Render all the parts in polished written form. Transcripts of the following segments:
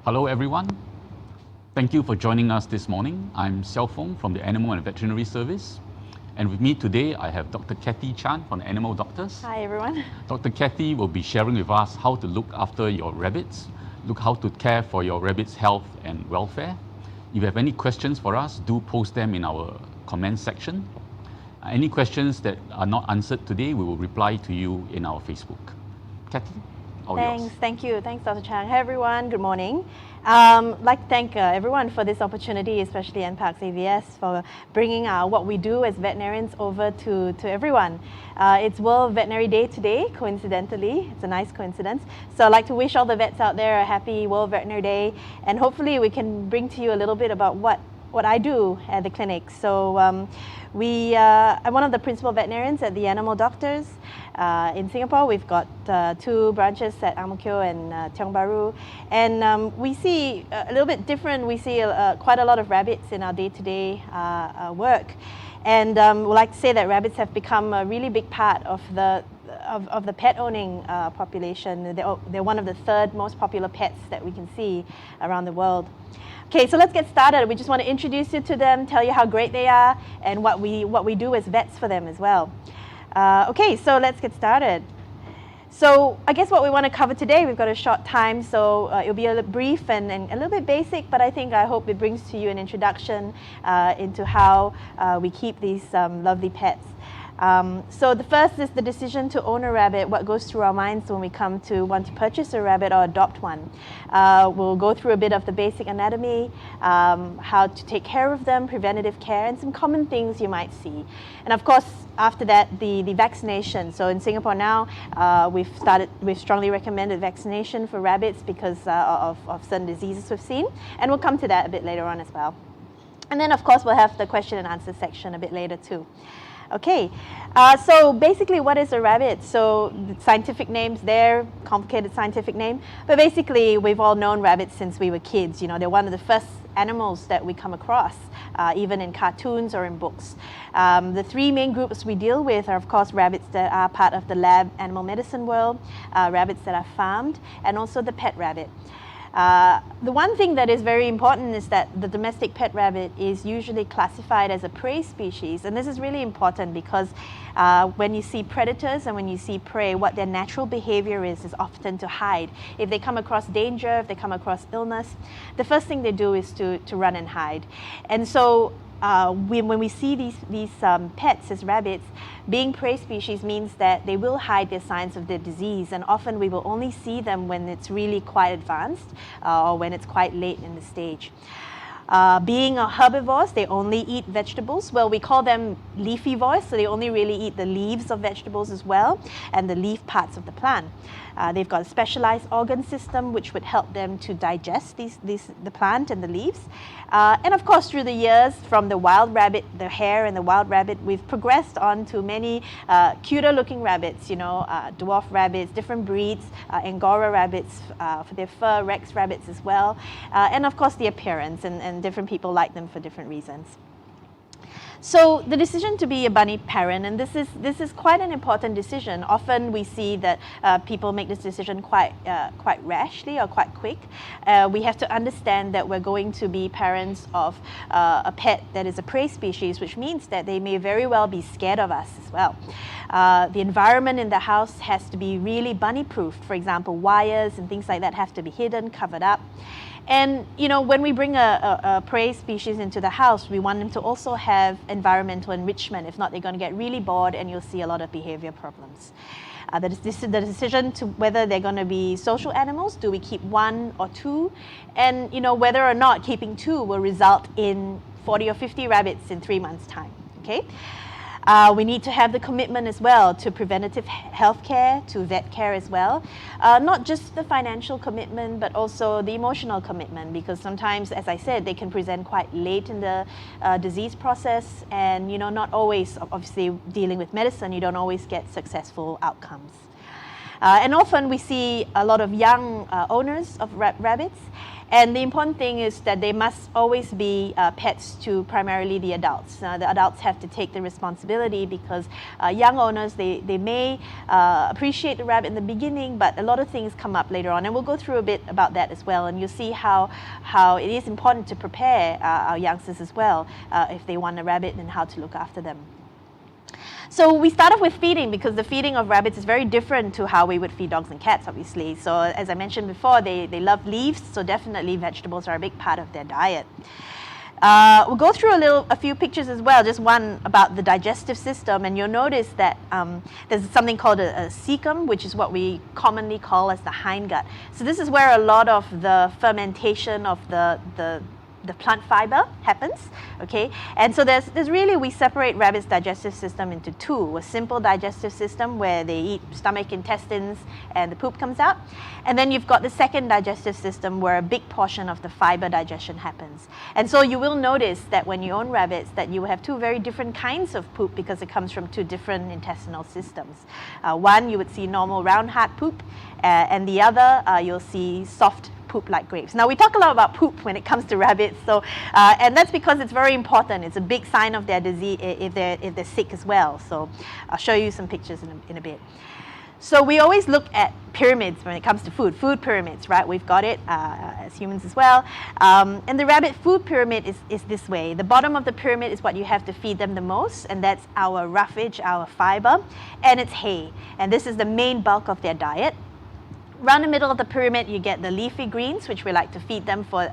Hello everyone. Thank you for joining us this morning. I'm Siow Foong from the Animal and Veterinary Service. And with me today, I have Dr. Cathy Chan from the Animal Doctors. Hi everyone. Dr. Cathy will be sharing with us how to look after your rabbits, how to care for your rabbits' health and welfare. If you have any questions for us, do post them in our comment section. Any questions that are not answered today, we will reply to you in our Facebook. Cathy, all yours. Thank you. Thanks, Dr. Chang. Hi everyone, good morning. I'd like to thank everyone for this opportunity, especially NPAC's AVS, for bringing what we do as veterinarians over to everyone. It's World Veterinary Day today, coincidentally. It's a nice coincidence. So I'd like to wish all the vets out there a happy World Veterinary Day, and hopefully we can bring to you a little bit about what I do at the clinic. So I'm one of the principal veterinarians at the Animal Doctors. In Singapore, we've got 2 branches at Ang Mo Kio and Tiong Bahru. And we see a little bit different. We see quite a lot of rabbits in our day-to-day work. And we'd like to say that rabbits have become a really big part of the pet-owning population. They're one of the 3rd most popular pets that we can see around the world. Okay, so let's get started. We just want to introduce you to them, tell you how great they are, and what we do as vets for them as well. Okay, so let's get started. So I guess what we want to cover today, we've got a short time, so it'll be a little brief and a little bit basic, but I hope it brings to you an introduction into how we keep these lovely pets. So the first is the decision to own a rabbit, what goes through our minds when we come to want to purchase a rabbit or adopt one. We'll go through a bit of the basic anatomy, how to take care of them, preventative care, and some common things you might see. And of course, after that, the vaccination. So in Singapore now, we've strongly recommended vaccination for rabbits because of certain diseases we've seen. And we'll come to that a bit later on as well. And then of course, we'll have the question and answer section a bit later too. Okay, so basically what is a rabbit? So the scientific name's there, complicated scientific name, but basically we've all known rabbits since we were kids. You know, they're one of the first animals that we come across, even in cartoons or in books. The 3 main groups we deal with are of course rabbits that are part of the lab animal medicine world, rabbits that are farmed, and also the pet rabbit. The one thing that is very important is that the domestic pet rabbit is usually classified as a prey species, and this is really important because when you see predators and when you see prey, what their natural behavior is often to hide. If they come across danger, if they come across illness, the first thing they do is to run and hide. And so when we see these pets as rabbits, being prey species means that they will hide their signs of their disease, and often we will only see them when it's really quite advanced or when it's quite late in the stage. Being herbivores, they only eat vegetables. Well, we call them leafivores, so they only really eat the leaves of vegetables as well, and the leaf parts of the plant. They've got a specialized organ system which would help them to digest the plant and the leaves. And of course, through the years, from the wild rabbit, the hare and the wild rabbit, we've progressed on to many cuter looking rabbits, you know, dwarf rabbits, different breeds, Angora rabbits for their fur, Rex rabbits as well. And of course the appearance, and different people like them for different reasons. So the decision to be a bunny parent, and this is quite an important decision. Often we see that people make this decision quite rashly or quite quick. We have to understand that we're going to be parents of a pet that is a prey species, which means that they may very well be scared of us as well. The environment in the house has to be really bunny-proofed. For example, wires and things like that have to be hidden, covered up. And you know, when we bring a prey species into the house, we want them to also have environmental enrichment. If not, they're going to get really bored and you'll see a lot of behavior problems. The decision to whether they're going to be social animals, do we keep 1 or 2? And you know, whether or not keeping 2 will result in 40 or 50 rabbits in 3 months' time. Okay. We need to have the commitment as well to preventative health care, to vet care as well. Not just the financial commitment, but also the emotional commitment, because sometimes, as I said, they can present quite late in the disease process, and you know, not always, obviously dealing with medicine, you don't always get successful outcomes. And often we see a lot of young owners of rabbits, And the important thing is that they must always be pets to primarily the adults. The adults have to take the responsibility because young owners, they may appreciate the rabbit in the beginning, but a lot of things come up later on. And we'll go through a bit about that as well. And you'll see how it is important to prepare our youngsters as well if they want a rabbit and how to look after them. So we start off with feeding because the feeding of rabbits is very different to how we would feed dogs and cats, obviously. So as I mentioned before, they love leaves, so definitely vegetables are a big part of their diet. We'll go through a few pictures as well, just one about the digestive system, and you'll notice that there's something called a cecum, which is what we commonly call as the hindgut. So this is where a lot of the fermentation of the plant fiber happens, okay? And so there's really, we separate rabbits' digestive system into two: a simple digestive system where they eat stomach, intestines, and the poop comes out. And then you've got the second digestive system where a big portion of the fiber digestion happens. And so you will notice that when you own rabbits that you have two very different kinds of poop because it comes from two different intestinal systems. One, you would see normal round hard poop, and the other, you'll see soft poop like grapes. Now we talk a lot about poop when it comes to rabbits, so and that's because it's very important. It's a big sign of their disease if they're sick as well. So I'll show you some pictures in a bit. So we always look at pyramids when it comes to food pyramids, right? We've got it as humans as well. And the rabbit food pyramid is this way. The bottom of the pyramid is what you have to feed them the most, and that's our roughage, our fiber, and it's hay. And this is the main bulk of their diet. Around the middle of the pyramid, you get the leafy greens, which we like to feed them for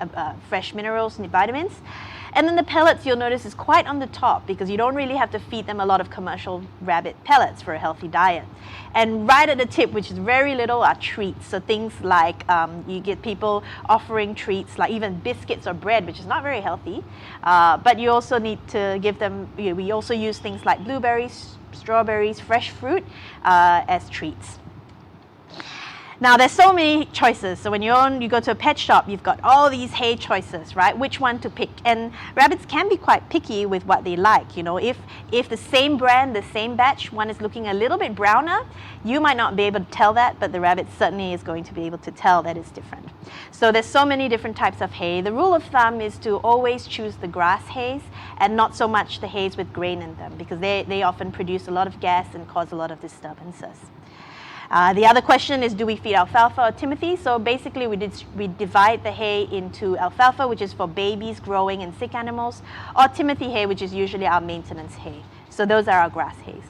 fresh minerals and vitamins. And then the pellets, you'll notice, is quite on the top because you don't really have to feed them a lot of commercial rabbit pellets for a healthy diet. And right at the tip, which is very little, are treats. So things like you get people offering treats like even biscuits or bread, which is not very healthy. But you also need to give them, we also use things like blueberries, strawberries, fresh fruit as treats. Now there's so many choices. So when you go to a pet shop, you've got all these hay choices, right? Which one to pick? And rabbits can be quite picky with what they like. You know, if the same brand, the same batch, one is looking a little bit browner, you might not be able to tell that, but the rabbit certainly is going to be able to tell that it's different. So there's so many different types of hay. The rule of thumb is to always choose the grass hays and not so much the hays with grain in them because they often produce a lot of gas and cause a lot of disturbances. The other question is, do we feed alfalfa or timothy? So basically we divide the hay into alfalfa, which is for babies, growing and sick animals, or timothy hay, which is usually our maintenance hay. So those are our grass hays.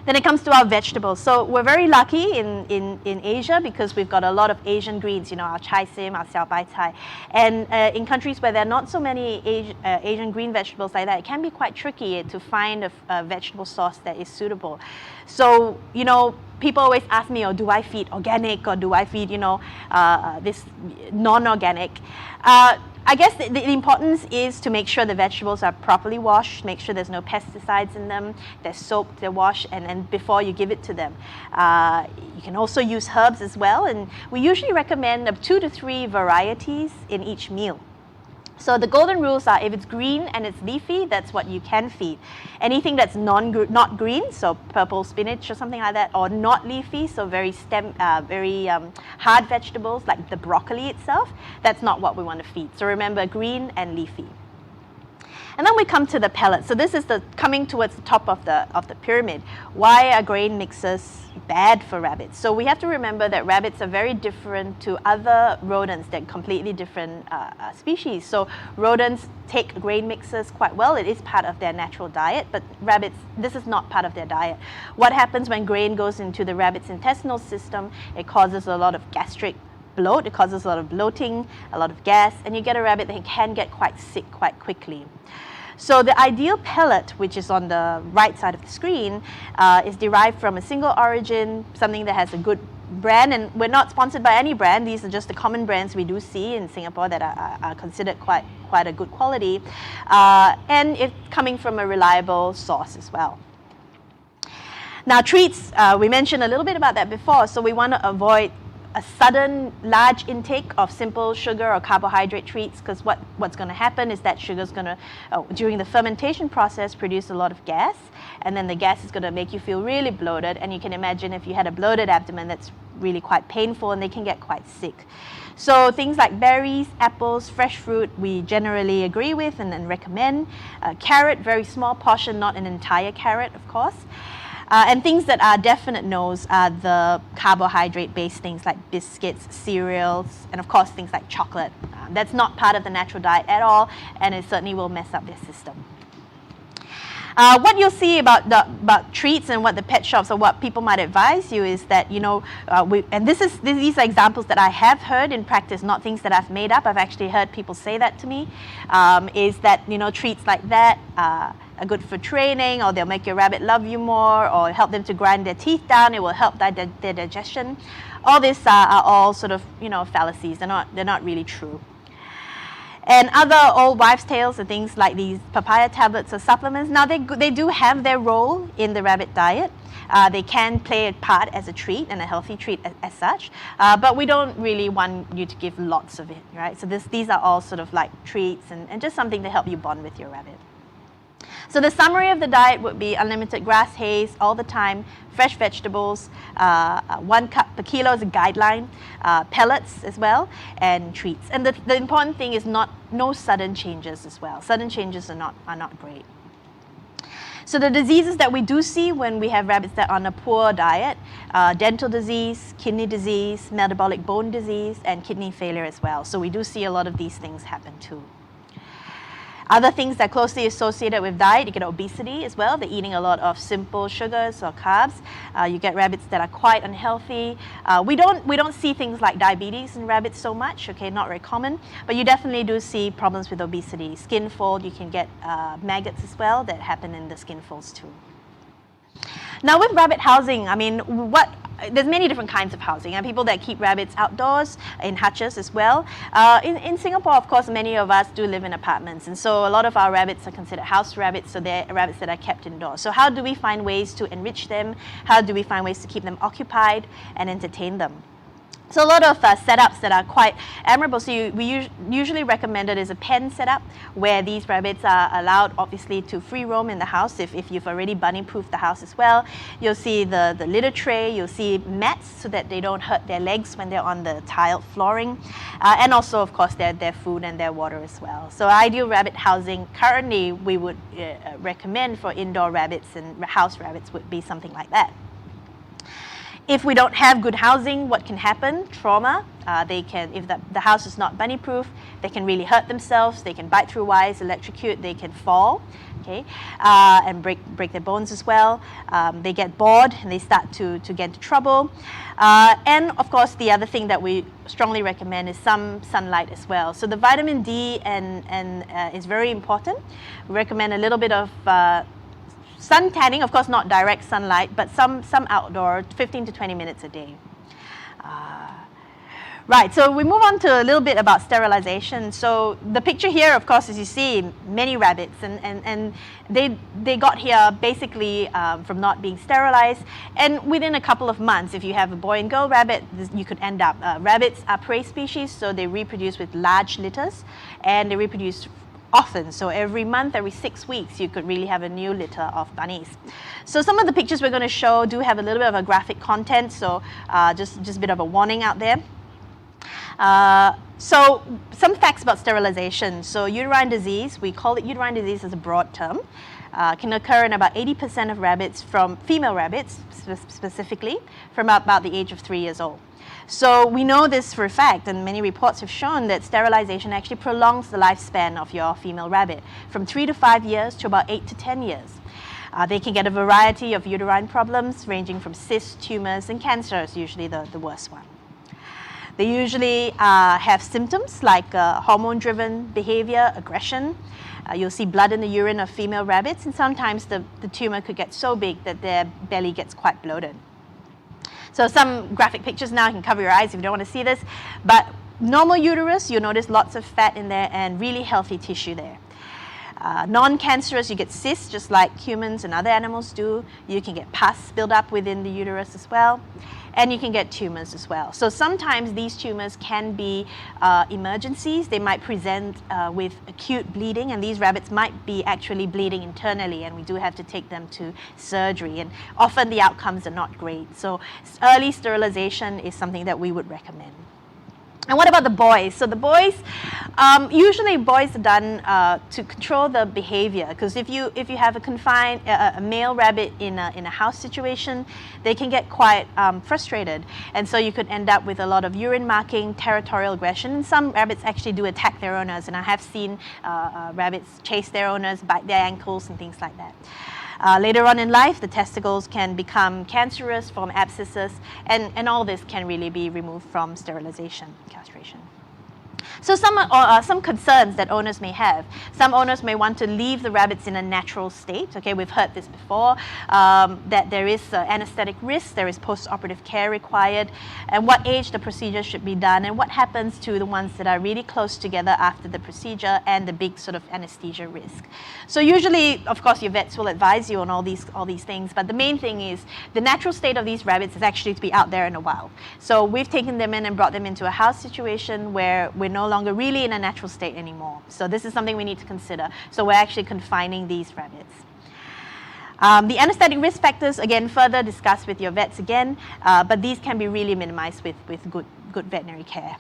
Then it comes to our vegetables. So we're very lucky in Asia because we've got a lot of Asian greens, you know, our chai sim, our xiao bai cai. And in countries where there are not so many Asian green vegetables like that, it can be quite tricky to find a vegetable source that is suitable. So, you know, people always ask me, oh, do I feed organic or do I feed, you know, this non-organic? I guess the importance is to make sure the vegetables are properly washed, make sure there's no pesticides in them, they're soaked, they're washed, and before you give it to them. You can also use herbs as well, and we usually recommend 2 to 3 varieties in each meal. So the golden rules are if it's green and it's leafy, that's what you can feed. Anything that's not green, so purple spinach or something like that, or not leafy, so very hard vegetables like the broccoli itself, that's not what we want to feed. So remember, green and leafy. And then we come to the pellets. So this is coming towards the top of the pyramid. Why are grain mixes bad for rabbits? So we have to remember that rabbits are very different to other rodents. They're completely different species. So rodents take grain mixes quite well. It is part of their natural diet, but rabbits, this is not part of their diet. What happens when grain goes into the rabbit's intestinal system? It causes a lot of gastric bloat, it causes a lot of bloating, a lot of gas, and you get a rabbit that can get quite sick quite quickly. So the ideal pellet, which is on the right side of the screen, is derived from a single origin, something that has a good brand, and we're not sponsored by any brand. These are just the common brands we do see in Singapore that are considered quite a good quality, and it's coming from a reliable source as well. Now treats, we mentioned a little bit about that before, so we want to avoid a sudden large intake of simple sugar or carbohydrate treats, because what's going to happen is that sugar is going to, during the fermentation process, produce a lot of gas, and then the gas is going to make you feel really bloated, and you can imagine if you had a bloated abdomen, that's really quite painful and they can get quite sick. So things like berries, apples, fresh fruit, we generally agree with and recommend. Carrot, very small portion, not an entire carrot, of course. And things that are definite no's are the carbohydrate-based things like biscuits, cereals, and of course things like chocolate. That's not part of the natural diet at all, and it certainly will mess up their system. What you'll see about treats and what the pet shops or what people might advise you is that, you know, and these are examples that I have heard in practice, not things that I've made up. I've actually heard people say that to me, is that, you know, treats like that are good for training, or they'll make your rabbit love you more, or help them to grind their teeth down. It will help their digestion. All these are all sort of, you know, fallacies. They're not really true. And other old wives' tales are things like these papaya tablets or supplements. Now, they do have their role in the rabbit diet. They can play a part as a treat, and a healthy treat as such, but we don't really want you to give lots of it, right? So these are all sort of like treats and just something to help you bond with your rabbit. So the summary of the diet would be unlimited grass, hays all the time, fresh vegetables, 1 cup per kilo is a guideline, pellets as well, and treats. And the important thing is no sudden changes as well. Sudden changes are not great. So the diseases that we do see when we have rabbits that are on a poor diet, dental disease, kidney disease, metabolic bone disease, and kidney failure as well. So we do see a lot of these things happen too. Other things that are closely associated with diet, you get obesity as well. They're eating a lot of simple sugars or carbs. You get rabbits that are quite unhealthy. We don't see things like diabetes in rabbits so much, okay, not very common, but you definitely do see problems with obesity. Skin fold, you can get maggots as well that happen in the skin folds too. Now with rabbit housing, I mean, there's many different kinds of housing. And people that keep rabbits outdoors in hutches as well. In Singapore, of course, many of us do live in apartments, and so a lot of our rabbits are considered house rabbits, so they're rabbits that are kept indoors. So how do we find ways to enrich them? How do we find ways to keep them occupied and entertain them? So a lot of setups that are quite admirable. So we usually recommend it as a pen setup where these rabbits are allowed obviously to free roam in the house if you've already bunny proofed the house as well. You'll see the litter tray, you'll see mats so that they don't hurt their legs when they're on the tiled flooring. And also of course their food and their water as well. So ideal rabbit housing currently we would recommend for indoor rabbits and house rabbits would be something like that. If we don't have good housing, what can happen? Trauma. They can, if the house is not bunny proof, they can really hurt themselves. They can bite through wires, electrocute. They can fall, okay, and break their bones as well. They get bored and they start to get into trouble. And of course, the other thing that we strongly recommend is some sunlight as well. So the vitamin D is very important. We recommend a little bit of sun tanning, of course not direct sunlight, but some outdoor, 15 to 20 minutes a day. Right, so we move on to a little bit about sterilization. So the picture here, of course, as you see, many rabbits, and they got here basically from not being sterilized. And within a couple of months, if you have a boy and girl rabbit, you could end up. Rabbits are prey species, so they reproduce with large litters, and they reproduce often. So every month, every 6 weeks, you could really have a new litter of bunnies. So some of the pictures we're going to show do have a little bit of a graphic content, so just a bit of a warning out there. So some facts about sterilization. So uterine disease, we call it uterine disease as a broad term, can occur in about 80% of rabbits, from female rabbits specifically, from about the age of 3 years old. So we know this for a fact, and many reports have shown that sterilization actually prolongs the lifespan of your female rabbit from 3 to 5 years to about 8 to 10 years. They can get a variety of uterine problems ranging from cysts, tumors, and cancer is usually the worst one. They usually have symptoms like hormone-driven behavior, aggression. You'll see blood in the urine of female rabbits, and sometimes the tumor could get so big that their belly gets quite bloated. So some graphic pictures now, you can cover your eyes if you don't want to see this, but normal uterus, you'll notice lots of fat in there and really healthy tissue there. Non-cancerous, you get cysts just like humans and other animals do. You can get pus build up within the uterus as well. And you can get tumors as well. So sometimes these tumors can be emergencies. They might present with acute bleeding, and these rabbits might be actually bleeding internally, and we do have to take them to surgery. And often the outcomes are not great. So early sterilization is something that we would recommend. And what about the boys? So the boys, usually boys are done to control the behavior, because if you have a male rabbit in a house situation, they can get quite frustrated, and so you could end up with a lot of urine marking, territorial aggression. And some rabbits actually do attack their owners, and I have seen rabbits chase their owners, bite their ankles, and things like that. Later on in life, the testicles can become cancerous, form abscesses, and all this can really be removed from sterilization, castration. So some concerns that owners may have. Some owners may want to leave the rabbits in a natural state. Okay, we've heard this before, that there is anesthetic risk, there is post-operative care required, and what age the procedure should be done, and what happens to the ones that are really close together after the procedure, and the big sort of anesthesia risk. So usually, of course, your vets will advise you on all these things, but the main thing is the natural state of these rabbits is actually to be out there in the wild. So we've taken them in and brought them into a house situation where we're no longer really in a natural state anymore. So this is something we need to consider. So we're actually confining these rabbits. The anesthetic risk factors, again, further discussed with your vets again, but these can be really minimized with good veterinary care.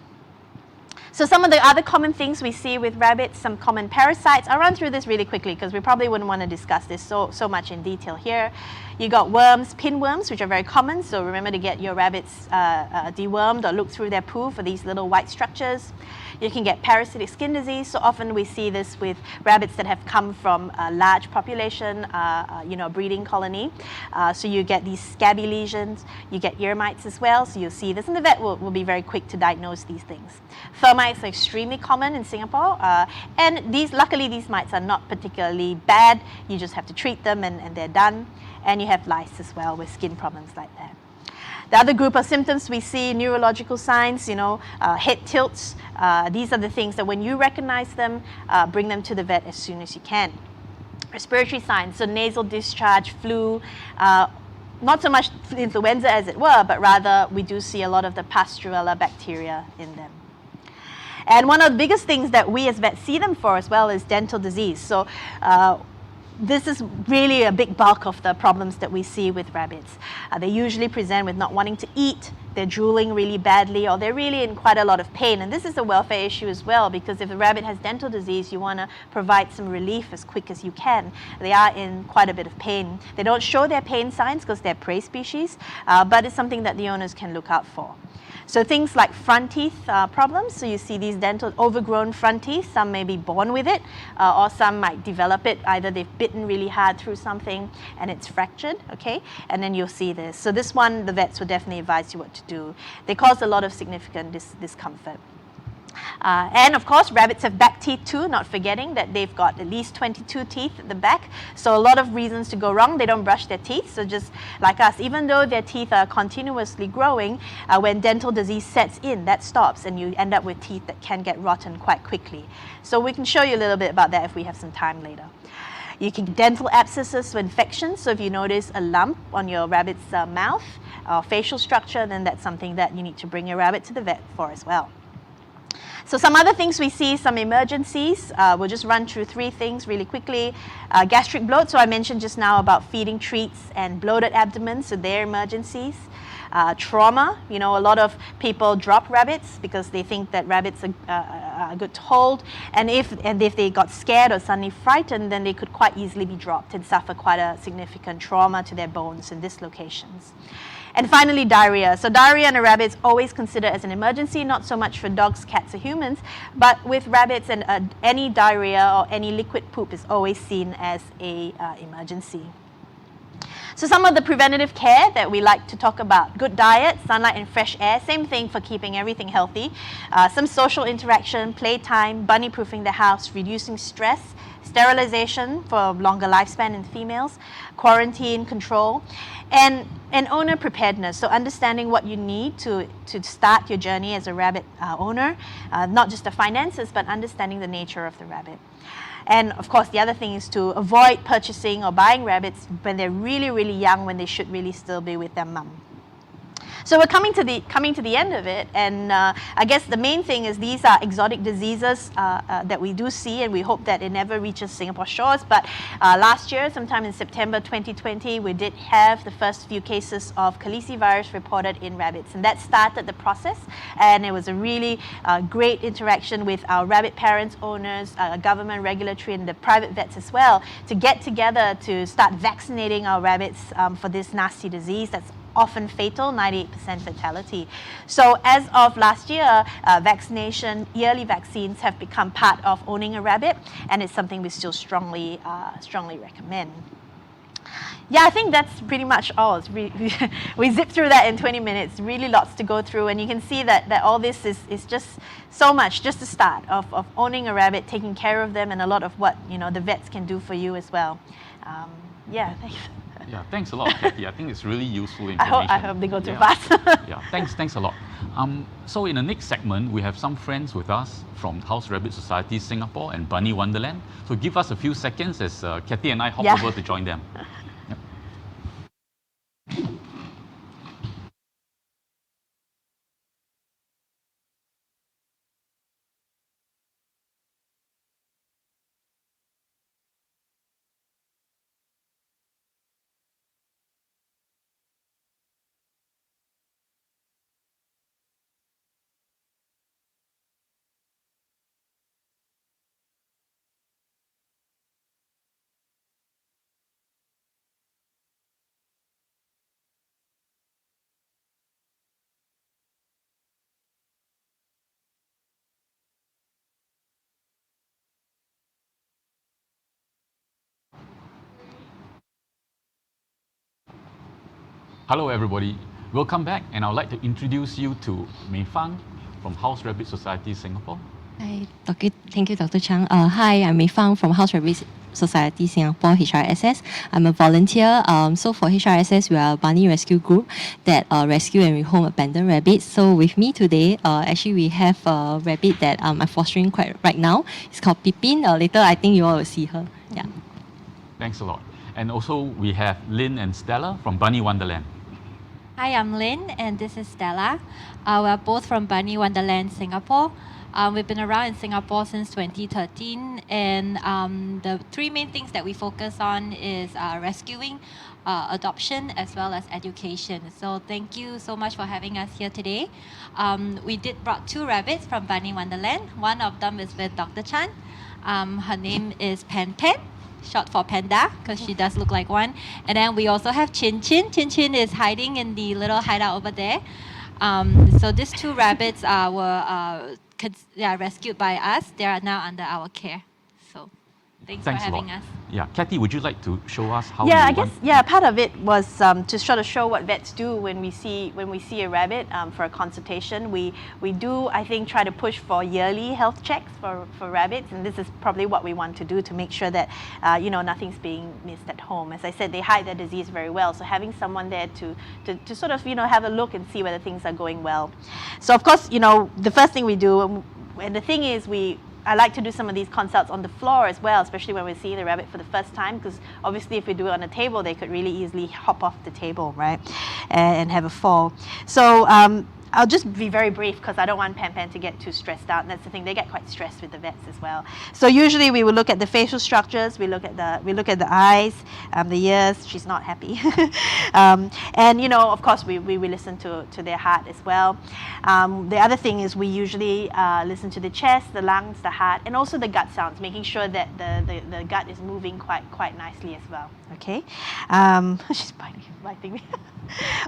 So some of the other common things we see with rabbits, some common parasites. I'll run through this really quickly because we probably wouldn't want to discuss this so much in detail here. You got worms, pinworms, which are very common. So remember to get your rabbits dewormed or look through their poo for these little white structures. You can get parasitic skin disease. So often we see this with rabbits that have come from a large population, a breeding colony. So you get these scabby lesions. You get ear mites as well. So you'll see this, and the vet will be very quick to diagnose these things. Termites are extremely common in Singapore, and luckily these mites are not particularly bad. You just have to treat them and they're done. And you have lice as well with skin problems like that. The other group of symptoms we see, neurological signs, head tilts. These are the things that when you recognize them, bring them to the vet as soon as you can. Respiratory signs, so nasal discharge, flu, not so much influenza as it were, but rather we do see a lot of the Pasteurella bacteria in them. And one of the biggest things that we as vets see them for as well is dental disease. So this is really a big bulk of the problems that we see with rabbits. They usually present with not wanting to eat, they're drooling really badly, or they're really in quite a lot of pain. And this is a welfare issue as well, because if the rabbit has dental disease, you want to provide some relief as quick as you can. They are in quite a bit of pain. They don't show their pain signs because they're prey species, but it's something that the owners can look out for. So things like front teeth problems, so you see these dental overgrown front teeth, some may be born with it, or some might develop it, either they've bitten really hard through something and it's fractured, okay, and then you'll see this. So this one, the vets will definitely advise you what to do. They cause a lot of significant discomfort. And of course, rabbits have back teeth too, not forgetting that they've got at least 22 teeth at the back. So a lot of reasons to go wrong. They don't brush their teeth. So just like us, even though their teeth are continuously growing, when dental disease sets in, that stops and you end up with teeth that can get rotten quite quickly. So we can show you a little bit about that if we have some time later. You can get dental abscesses or infections. So if you notice a lump on your rabbit's mouth or facial structure, then that's something that you need to bring your rabbit to the vet for as well. So some other things we see, some emergencies. We'll just run through three things really quickly. Gastric bloat, so I mentioned just now about feeding treats and bloated abdomen, so they're emergencies. Trauma, a lot of people drop rabbits because they think that rabbits are good to hold, and if they got scared or suddenly frightened, then they could quite easily be dropped and suffer quite a significant trauma to their bones and dislocations. And finally, diarrhea. So diarrhea in a rabbit is always considered as an emergency, not so much for dogs, cats, or humans, but with rabbits, and any diarrhea or any liquid poop is always seen as an emergency. So some of the preventative care that we like to talk about: good diet, sunlight and fresh air, same thing for keeping everything healthy, some social interaction, playtime, bunny proofing the house, reducing stress, sterilization for longer lifespan in females, quarantine control, and owner preparedness, so understanding what you need to start your journey as a rabbit owner, not just the finances, but understanding the nature of the rabbit. And of course, the other thing is to avoid purchasing or buying rabbits when they're really, really young, when they should really still be with their mum. So we're coming to the end of it, and I guess the main thing is these are exotic diseases that we do see, and we hope that it never reaches Singapore shores. But last year, sometime in September 2020, we did have the first few cases of Calicivirus reported in rabbits, and that started the process. And it was a really great interaction with our rabbit parents, owners, government, regulatory, and the private vets as well, to get together to start vaccinating our rabbits for this nasty disease that's often fatal, 98% fatality. So as of last year, vaccination, yearly vaccines have become part of owning a rabbit, and it's something we still strongly recommend. Yeah, I think that's pretty much all. We zipped through that in 20 minutes. Really lots to go through, and you can see that all this is just so much, just the start of owning a rabbit, taking care of them, and a lot of what the vets can do for you as well. Yeah, thanks. Yeah, thanks a lot, Cathy. I think it's really useful information. I hope they go too fast. Yeah, thanks a lot. So in the next segment, we have some friends with us from House Rabbit Society Singapore and Bunny Wonderland. So give us a few seconds as Cathy and I hop over to join them. Yep. Hello everybody, welcome back, and I'd like to introduce you to Meifang from House Rabbit Society Singapore. Hi, thank you, Dr. Chang. Hi, I'm Meifang from House Rabbit Society Singapore, HRSS. I'm a volunteer. So for HRSS, we are a bunny rescue group that rescue and rehome abandoned rabbits. So with me today, actually we have a rabbit that I'm fostering right now. It's called Pippin. Later, I think you all will see her. Yeah. Thanks a lot. And also we have Lynne and Stella from Bunny Wonderland. Hi, I'm Lynne, and this is Stella. We're both from Bunny Wonderland, Singapore. We've been around in Singapore since 2013, and the three main things that we focus on is rescuing, adoption, as well as education. So thank you so much for having us here today. We brought two rabbits from Bunny Wonderland. One of them is with Dr. Chan. Her name is Pan Pan, short for Panda, because she does look like one. And then we also have Chin Chin. Chin Chin is hiding in the little hideout over there. So these two rabbits were rescued by us. They are now under our care. So thanks for having us. Yeah, Cathy, would you like to show us how? Yeah, I guess part of it was to sort of show what vets do when we see a rabbit for a consultation. We do, I think, try to push for yearly health checks for rabbits, and this is probably what we want to do to make sure that nothing's being missed at home. As I said, they hide their disease very well, so having someone there to sort of have a look and see whether things are going well. So of course, the first thing we do, and the thing is I like to do some of these consults on the floor as well, especially when we're seeing the rabbit for the first time, because obviously if we do it on a table, they could really easily hop off the table, right, and have a fall. So I'll just be very brief because I don't want Pan Pan to get too stressed out, and that's the thing, they get quite stressed with the vets as well. So usually we will look at the facial structures, we look at the eyes, the ears. She's not happy. And of course we listen to their heart as well. The other thing is we usually listen to the chest, the lungs, the heart, and also the gut sounds, making sure that the gut is moving quite nicely as well. Okay, she's biting me.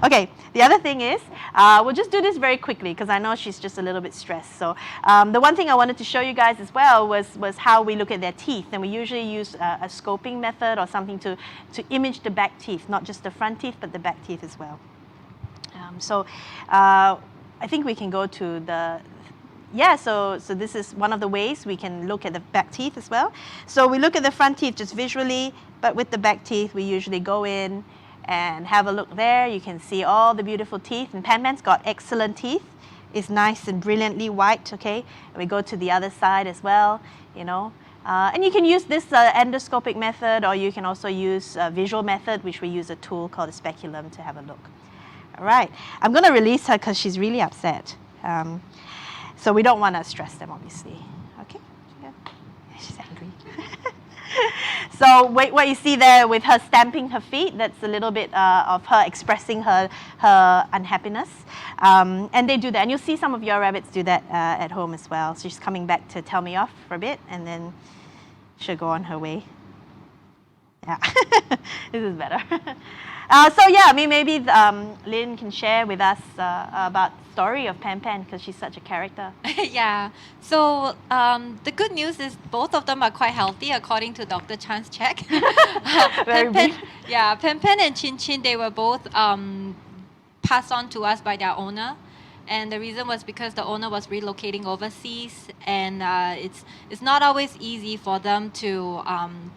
Okay, the other thing is, we'll just do this very quickly because I know she's just a little bit stressed. So the one thing I wanted to show you guys as well was how we look at their teeth, and we usually use a scoping method or something to image the back teeth, not just the front teeth but the back teeth as well. So I think we can go to the so this is one of the ways we can look at the back teeth as well. So we look at the front teeth just visually, but with the back teeth we usually go in and have a look there. You can see all the beautiful teeth, and Pan Pan's got excellent teeth. It's nice and brilliantly white, okay? And we go to the other side as well, And you can use this endoscopic method, or you can also use a visual method, which we use a tool called a speculum to have a look. All right, I'm going to release her because she's really upset. So we don't want to stress them, obviously. Okay, yeah. She's angry. So what you see there with her stamping her feet, that's a little bit of her expressing her unhappiness. And they do that. And you'll see some of your rabbits do that at home as well. So she's coming back to tell me off for a bit, and then she'll go on her way. Yeah, this is better. So yeah, I mean, maybe Lynne can share with us about the story of Pan Pan, because she's such a character. Yeah. So the good news is both of them are quite healthy according to Dr. Chang's check. Very Pan brief. yeah, Pan Pan and Chin Chin, they were both passed on to us by their owner. And the reason was because the owner was relocating overseas, and it's not always easy for them to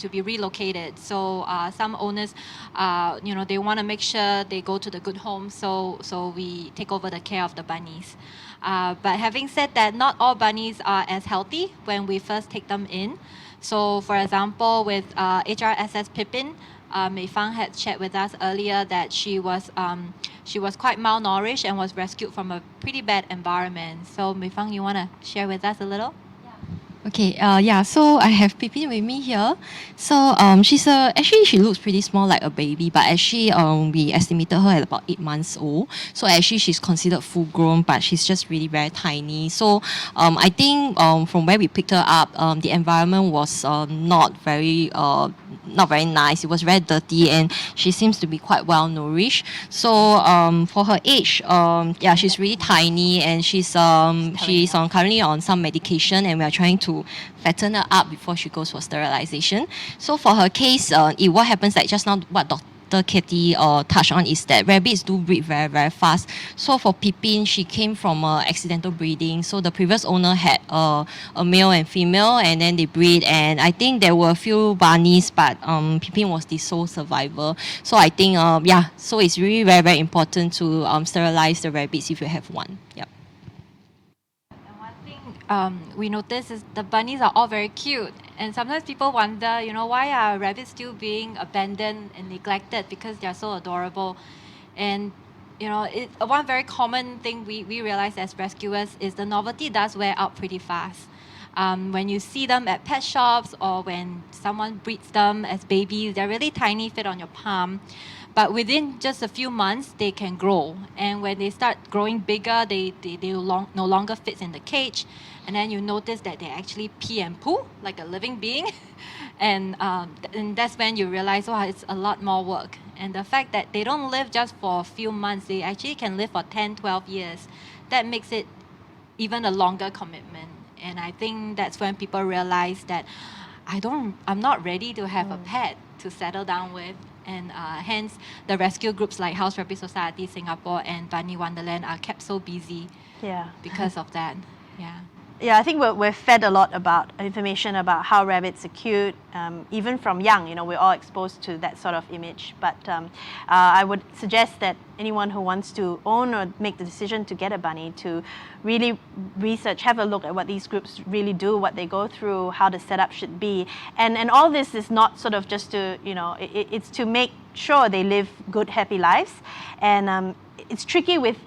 be relocated. So some owners, they want to make sure they go to the good home. So we take over the care of the bunnies. But having said that, not all bunnies are as healthy when we first take them in. So for example, with HRSS Pippin, Meifang had shared with us earlier that she was quite malnourished and was rescued from a pretty bad environment. So Meifang, you want to share with us a little? Okay, so I have Pippin with me here. So actually she looks pretty small, like a baby, but actually we estimated her at about 8 months old. So actually she's considered full grown, but she's just really very tiny. So I think from where we picked her up, the environment was not very nice. It was very dirty, and she seems to be quite well nourished. So for her age, she's really tiny, and she's currently on some medication, and we are trying to fatten her up before she goes for sterilization. So for her case, what happens, like just now what Dr. Cathy touched on, is that rabbits do breed very, very fast. So for Pippin, she came from accidental breeding. So the previous owner had a male and female, and then they breed. And I think there were a few bunnies, but Pippin was the sole survivor. So I think, so it's really very, very important to sterilize the rabbits if you have one. Yep. We notice is the bunnies are all very cute, and sometimes people wonder, why are rabbits still being abandoned and neglected, because they're so adorable. And one very common thing we realize as rescuers is the novelty does wear out pretty fast. When you see them at pet shops, or when someone breeds them as babies, they're really tiny, fit on your palm. But within just a few months, they can grow. And when they start growing bigger, they no longer fit in the cage. And then you notice that they actually pee and poo like a living being. And that's when you realize, it's a lot more work. And the fact that they don't live just for a few months, they actually can live for 10, 12 years. That makes it even a longer commitment. And I think that's when people realize that I'm not ready to have a pet to settle down with. And hence, the rescue groups like House Rabbit Society Singapore and Bunny Wonderland are kept so busy because of that. Yeah. Yeah, I think we're fed a lot about information about how rabbits are cute, even from young. We're all exposed to that sort of image. But I would suggest that anyone who wants to own or make the decision to get a bunny to really research, have a look at what these groups really do, what they go through, how the setup should be. And all this is not sort of just to, it's to make sure they live good, happy lives. And it's tricky with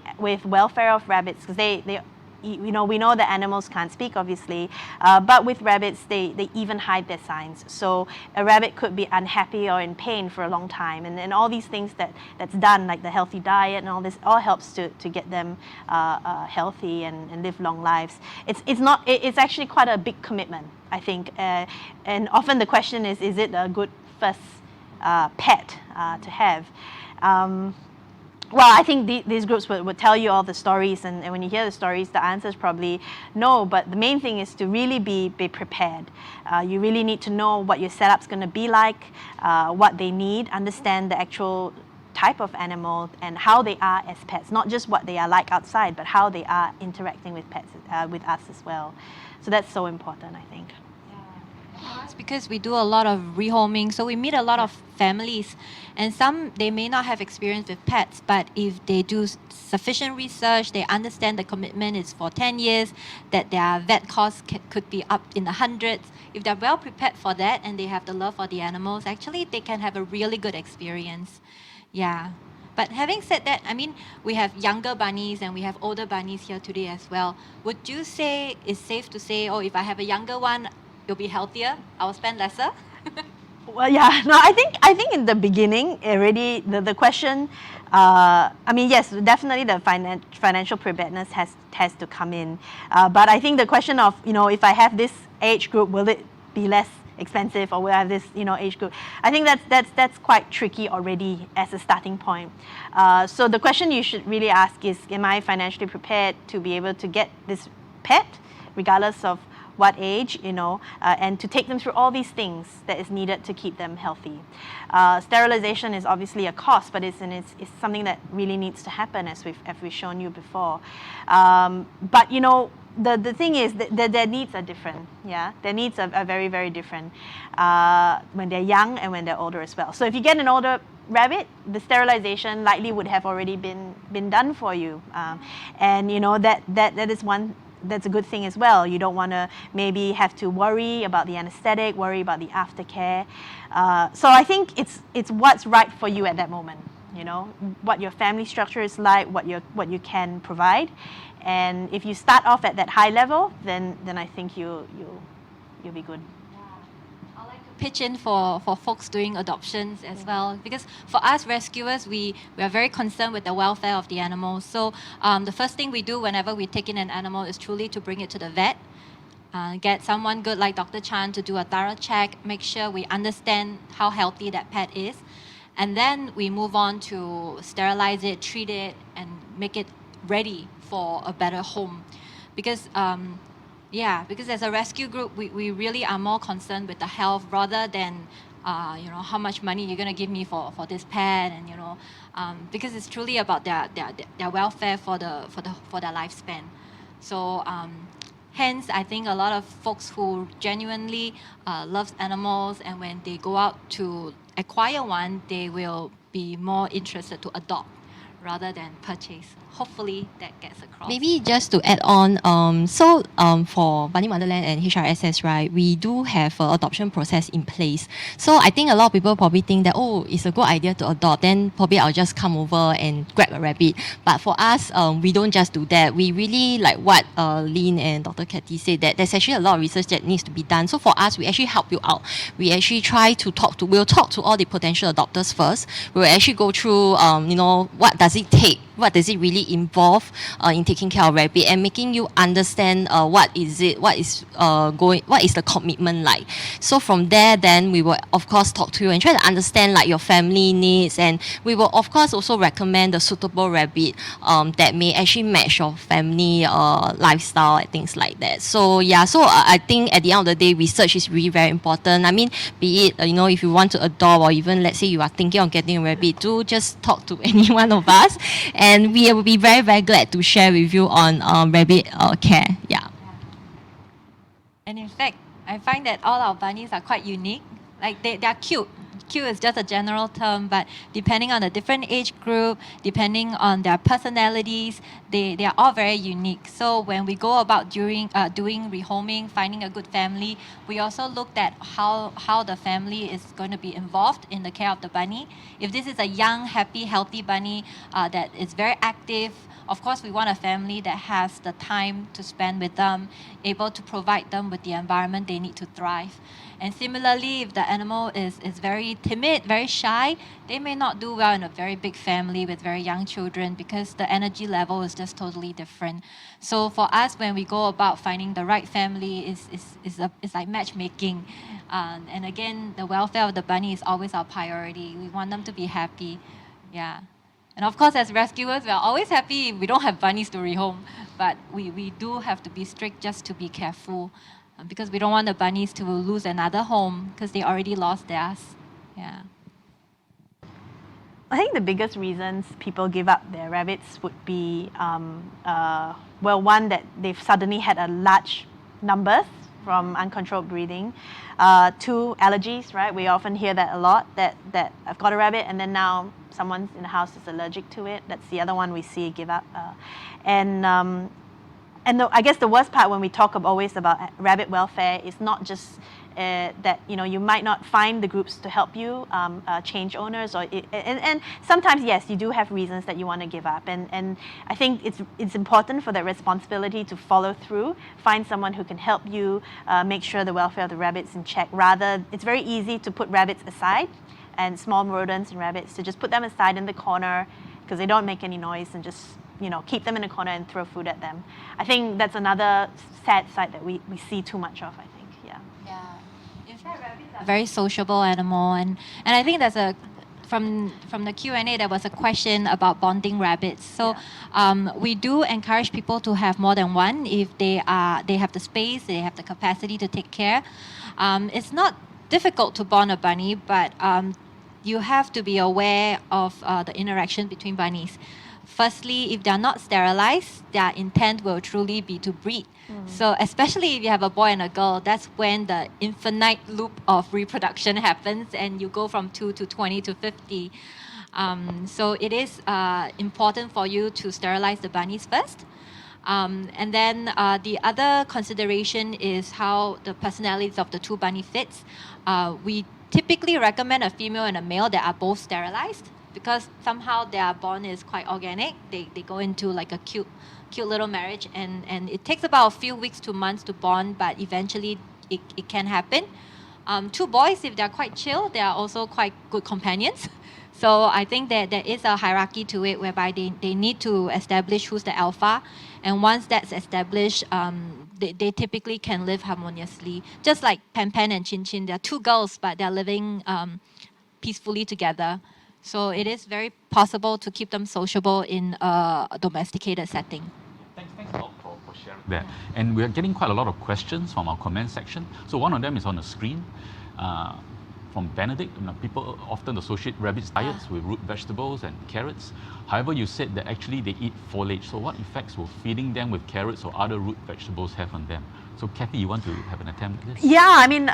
welfare of rabbits, because they we know that animals can't speak, obviously, but with rabbits, they even hide their signs. So a rabbit could be unhappy or in pain for a long time, and all these things that's done, like the healthy diet and all this, all helps to get them healthy and live long lives. It's actually quite a big commitment, I think, and often the question is it a good first pet to have? Well, I think these groups would tell you all the stories, and when you hear the stories, the answer is probably no, but the main thing is to really be prepared. You really need to know what your setup's going to be like, what they need, understand the actual type of animal and how they are as pets, not just what they are like outside, but how they are interacting with pets, with us as well. So that's so important, I think. It's because we do a lot of rehoming, so we meet a lot of families, and some, they may not have experience with pets, but if they do sufficient research, they understand the commitment is for 10 years, that their vet costs could be up in the hundreds. If they're well prepared for that and they have the love for the animals, actually they can have a really good experience. Yeah. But having said that, I mean, we have younger bunnies and we have older bunnies here today as well. Would you say it's safe to say, oh, if I have a younger one, you'll be healthier, I'll spend lesser? Well, yeah, no, I think in the beginning already the question, I mean, yes, definitely the financial preparedness has to come in, but I think the question of, you know, if I have this age group, will it be less expensive, or will I have this, you know, age group? I think that's quite tricky already as a starting point. So the question you should really ask is, am I financially prepared to be able to get this pet, regardless of what age, you know, and to take them through all these things that is needed to keep them healthy. Sterilization is obviously a cost, but it's something that really needs to happen, as we've shown you before. But you know, the thing is that their needs are different. Yeah, their needs are very, very different when they're young and when they're older as well. So if you get an older rabbit, the sterilization likely would have already been done for you, and you know that is one. That's a good thing as well. You don't want to maybe have to worry about the anesthetic, worry about the aftercare. So I think it's what's right for you at that moment. You know, what your family structure is like, what you can provide, and if you start off at that high level, then I think you'll be good. Pitch in for folks doing adoptions as well, because for us rescuers, we are very concerned with the welfare of the animals. So the first thing we do whenever we take in an animal is truly to bring it to the vet, get someone good like Dr. Chan to do a thorough check, make sure we understand how healthy that pet is, and then we move on to sterilize it, treat it, and make it ready for a better home. Because because as a rescue group, we really are more concerned with the health rather than you know, how much money you're going to give me for this pet, and you know, because it's truly about their welfare for their lifespan. So hence, I think a lot of folks who genuinely loves animals, and when they go out to acquire one, they will be more interested to adopt rather than purchase. Hopefully that gets across. Maybe just to add on, for Bunny Wonderland and HRSS, right, we do have an adoption process in place. So I think a lot of people probably think that, oh, it's a good idea to adopt, then probably I'll just come over and grab a rabbit. But for us, we don't just do that. We really, like what Lynne and Dr. Cathy said, that there's actually a lot of research that needs to be done. So for us, we actually help you out. We actually try to we'll talk to all the potential adopters first. We'll actually go through, you know, what does it take? What does it really involve in taking care of rabbit, and making you understand what is the commitment like. So from there, then we will of course talk to you and try to understand like your family needs, and we will of course also recommend the suitable rabbit that may actually match your family lifestyle and things like that. So yeah, so I think at the end of the day, research is really very important. I mean, be it you know, if you want to adopt, or even let's say you are thinking of getting a rabbit, do just talk to any one of us, and we will be very, very glad to share with you on rabbit care. Yeah. And in fact, I find that all our bunnies are quite unique. Like they are cute. Cute is just a general term, but depending on the different age group, depending on their personalities, they are all very unique. So when we go about doing rehoming, finding a good family, we also looked at how the family is going to be involved in the care of the bunny. If this is a young, happy, healthy bunny that is very active, of course, we want a family that has the time to spend with them, able to provide them with the environment they need to thrive. And similarly, if the animal is very timid, very shy, they may not do well in a very big family with very young children, because the energy level is just totally different. So for us, when we go about finding the right family, it's like matchmaking. And again, the welfare of the bunny is always our priority. We want them to be happy. Yeah. And of course, as rescuers, we are always happy if we don't have bunnies to rehome, but we do have to be strict just to be careful, because we don't want the bunnies to lose another home because they already lost theirs. Yeah. I think the biggest reasons people give up their rabbits would be, well, one, that they've suddenly had a large numbers, from uncontrolled breathing. 2, allergies, right? We often hear that a lot, that I've got a rabbit and then now someone in the house is allergic to it. That's the other one we see give up. I guess the worst part when we talk always about rabbit welfare is not just that you might not find the groups to help you change owners, and sometimes yes, you do have reasons that you want to give up, and I think it's important for that responsibility to follow through, find someone who can help you make sure the welfare of the rabbits in check. Rather, it's very easy to put rabbits aside, and small rodents and rabbits, to just put them aside in the corner because they don't make any noise, and just keep them in a corner and throw food at them. I think that's another sad side that we see too much of, I think. Yeah. In fact, rabbits are a very sociable animal, and I think there's from the Q&A there was a question about bonding rabbits. So we do encourage people to have more than one if they have the space, they have the capacity to take care. It's not difficult to bond a bunny, but you have to be aware of the interaction between bunnies. Firstly, if they are not sterilized, their intent will truly be to breed. So especially if you have a boy and a girl, that's when the infinite loop of reproduction happens and you go from 2 to 20 to 50. So it is important for you to sterilize the bunnies first. And then the other consideration is how the personalities of the 2 bunny fits. We typically recommend a female and a male that are both sterilized, because somehow their bond is quite organic. They go into like a cute little marriage, and it takes about a few weeks to months to bond, but eventually it can happen. 2 boys, if they're quite chill, they are also quite good companions. So I think that there is a hierarchy to it whereby they need to establish who's the alpha, and once that's established, they typically can live harmoniously. Just like Pan Pan and Chin Chin, they're 2 girls, but they're living peacefully together. So it is very possible to keep them sociable in a domesticated setting. Thanks a lot for sharing that. And we're getting quite a lot of questions from our comment section. So one of them is on the screen from Benedict. People often associate rabbits' diets with root vegetables and carrots. However, you said that actually they eat foliage. So what effects will feeding them with carrots or other root vegetables have on them? So Cathy, you want to have an attempt at this? Yeah, I mean,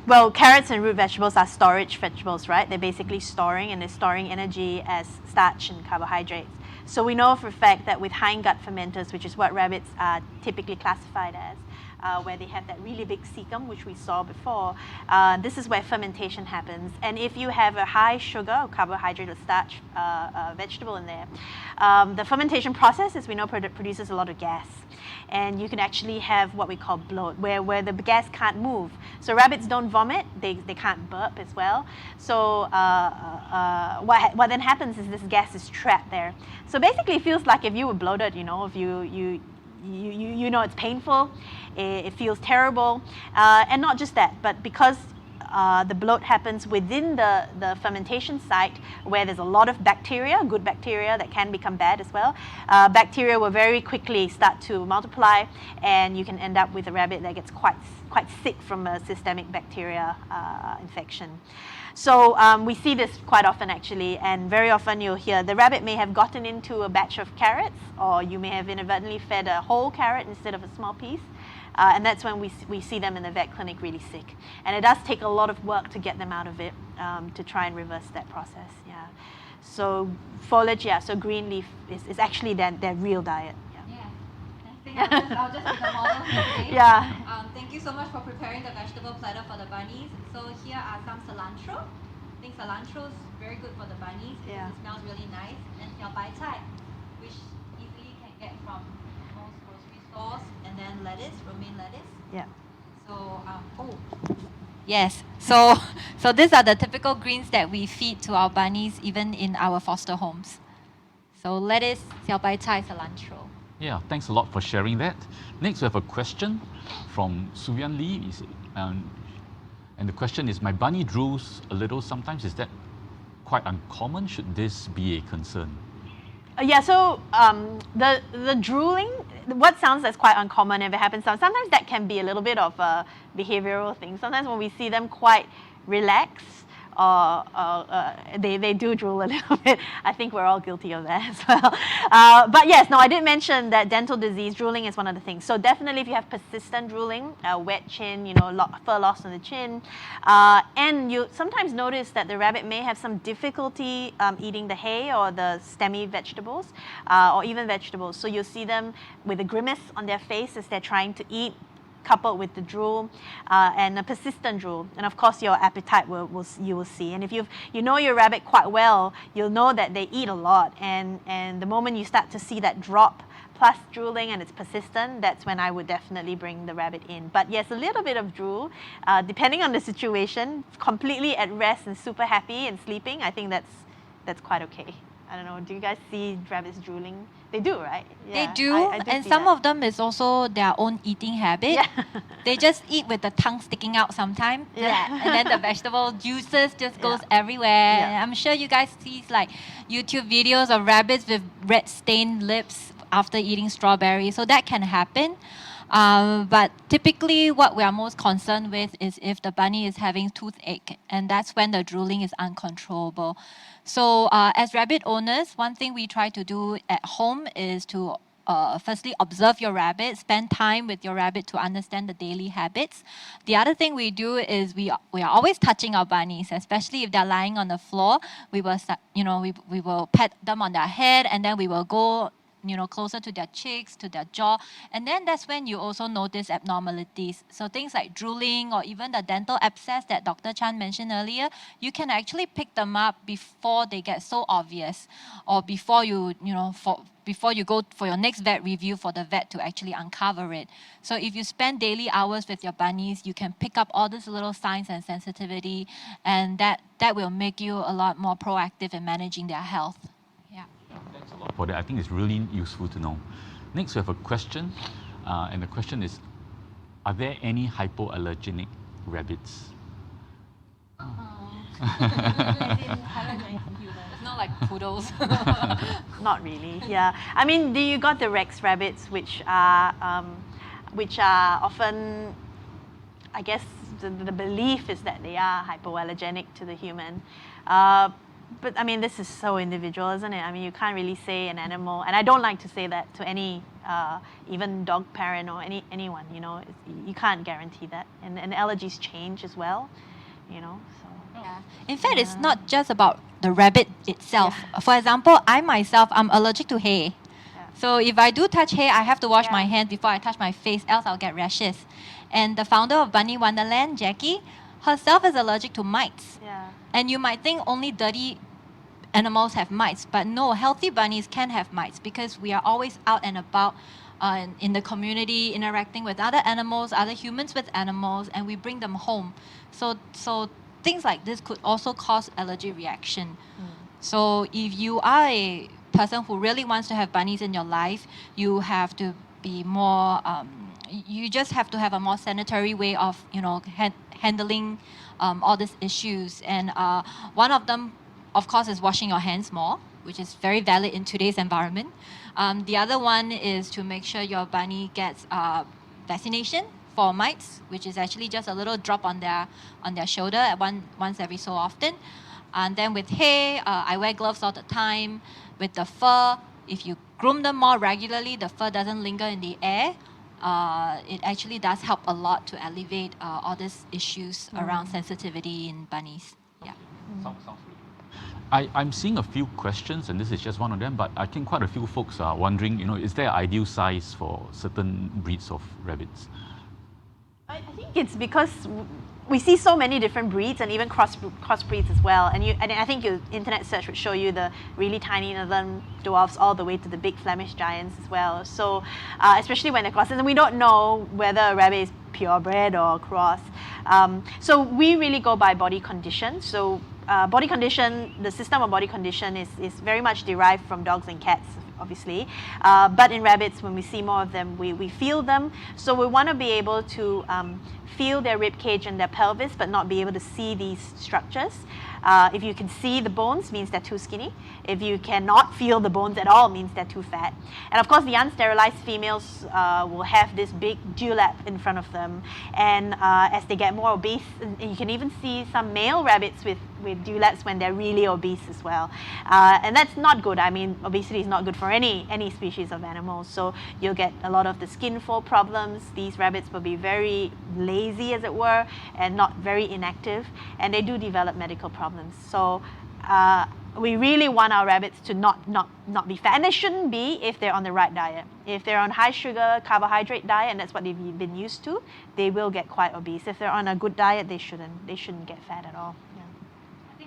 well, carrots and root vegetables are storage vegetables, right? They're basically storing, and they're storing energy as starch and carbohydrates. So we know for a fact that with hindgut fermenters, which is what rabbits are typically classified as, where they have that really big cecum, which we saw before, this is where fermentation happens. And if you have a high sugar or carbohydrate or starch vegetable in there, the fermentation process, as we know, produces a lot of gas. And you can actually have what we call bloat, where the gas can't move. So rabbits don't vomit, they can't burp as well. So what then happens is this gas is trapped there. So basically it feels like if you were bloated, if you know it's painful, it feels terrible, and not just that, but because the bloat happens within the fermentation site where there's a lot of bacteria, good bacteria that can become bad as well. Bacteria will very quickly start to multiply, and you can end up with a rabbit that gets quite sick from a systemic bacteria infection. So we see this quite often actually, and very often you'll hear the rabbit may have gotten into a batch of carrots, or you may have inadvertently fed a whole carrot instead of a small piece. And that's when we see them in the vet clinic really sick. And it does take a lot of work to get them out of it, to try and reverse that process. Yeah. So foliage, so green leaf is actually their real diet. I think I'll just be the model today. Yeah. Thank you so much for preparing the vegetable platter for the bunnies. So here are some cilantro. I think cilantro is very good for the bunnies. Yeah. It smells really nice. And xiao bai cai, which easily can get from most grocery stores. And then lettuce, romaine lettuce. Yeah. So, yes. So these are the typical greens that we feed to our bunnies, even in our foster homes. So lettuce, xiao bai cai, cilantro. Yeah, thanks a lot for sharing that. Next, we have a question from Suvyan Lee. And the question is, my bunny drools a little sometimes. Is that quite uncommon? Should this be a concern? Yeah, so the drooling, what sounds as quite uncommon if it happens, sometimes that can be a little bit of a behavioral thing. Sometimes when we see them quite relaxed, they do drool a little bit. I think we're all guilty of that as well. But yes, no, I did mention that dental disease, drooling is one of the things. So definitely if you have persistent drooling, wet chin, fur loss on the chin, and you sometimes notice that the rabbit may have some difficulty eating the hay or the stemmy vegetables, or even vegetables. So you'll see them with a grimace on their face as they're trying to eat, coupled with the drool and a persistent drool, and of course your appetite you will see. And if you know your rabbit quite well, you'll know that they eat a lot, and the moment you start to see that drop plus drooling and it's persistent, that's when I would definitely bring the rabbit in. But yes, a little bit of drool, depending on the situation, completely at rest and super happy and sleeping, I think that's quite okay. I don't know, do you guys see rabbits drooling? They do, right? They Yeah, do, I and see some that. of them is also their own eating habit. Yeah. They just eat with the tongue sticking out sometimes. Yeah. And then the vegetable juices just goes Yeah. everywhere. Yeah. I'm sure you guys see like YouTube videos of rabbits with red stained lips after eating strawberries. So that can happen. But typically what we are most concerned with is if the bunny is having toothache, and that's when the drooling is uncontrollable. So as rabbit owners, one thing we try to do at home is to firstly observe your rabbit, spend time with your rabbit to understand the daily habits. The other thing we do is we are always touching our bunnies, especially if they're lying on the floor. We will we will pet them on their head, and then we will go closer to their cheeks, to their jaw. And then that's when you also notice abnormalities. So things like drooling or even the dental abscess that Dr. Chan mentioned earlier, you can actually pick them up before they get so obvious, or before before you go for your next vet review for the vet to actually uncover it. So if you spend daily hours with your bunnies, you can pick up all these little signs and sensitivity, and that will make you a lot more proactive in managing their health. Yeah. Thanks a lot for that. I think it's really useful to know. Next, we have a question, and the question is, are there any hypoallergenic rabbits? It's not like poodles. Not really, yeah. I mean, you got the Rex rabbits, which are often, I guess, the belief is that they are hypoallergenic to the human. But I mean, this is so individual, isn't it? I mean, you can't really say an animal, and I don't like to say that to any, even dog parent or anyone. You can't guarantee that, and allergies change as well. So. Yeah. In fact, it's not just about the rabbit itself. Yeah. For example, I myself, I'm allergic to hay. Yeah. So if I do touch hay, I have to wash my hands before I touch my face, else I'll get rashes. And the founder of Bunny Wonderland, Jackie, herself is allergic to mites. Yeah. And you might think only dirty animals have mites, but no, healthy bunnies can have mites because we are always out and about in the community, interacting with other animals, other humans with animals, and we bring them home. So things like this could also cause allergy reaction. So if you are a person who really wants to have bunnies in your life, you have to be more, you just have to have a more sanitary way of, handling all these issues. And one of them, of course, is washing your hands more, which is very valid in today's environment. The other one is to make sure your bunny gets vaccination for mites, which is actually just a little drop on their shoulder once every so often. And then with hay, I wear gloves all the time. With the fur, if you groom them more regularly, the fur doesn't linger in the air. It actually does help a lot to alleviate all these issues around sensitivity in bunnies. Yeah. Sounds really good. I'm seeing a few questions, and this is just one of them, but I think quite a few folks are wondering, is there an ideal size for certain breeds of rabbits? I think it's because we see so many different breeds and even crossbreeds as well. And I think your internet search would show you the really tiny northern dwarfs all the way to the big Flemish giants as well. So especially when they're crosses, and we don't know whether a rabbit is purebred or cross. So we really go by body condition. So body condition, the system of body condition is very much derived from dogs and cats, obviously. But in rabbits, when we see more of them, we feel them. So we want to be able to feel their rib cage and their pelvis, but not be able to see these structures. If you can see the bones, means they're too skinny. If you cannot feel the bones at all, means they're too fat. And of course, the unsterilized females will have this big dewlap in front of them. And as they get more obese, and you can even see some male rabbits with dewlaps when they're really obese as well. And that's not good. I mean, obesity is not good for any species of animals. So you'll get a lot of the skin fold problems. These rabbits will be very lazy, as it were, and not very inactive. And they do develop medical problems. So we really want our rabbits to not be fat. And they shouldn't be if they're on the right diet. If they're on high sugar, carbohydrate diet, and that's what they've been used to, they will get quite obese. If they're on a good diet, they shouldn't get fat at all.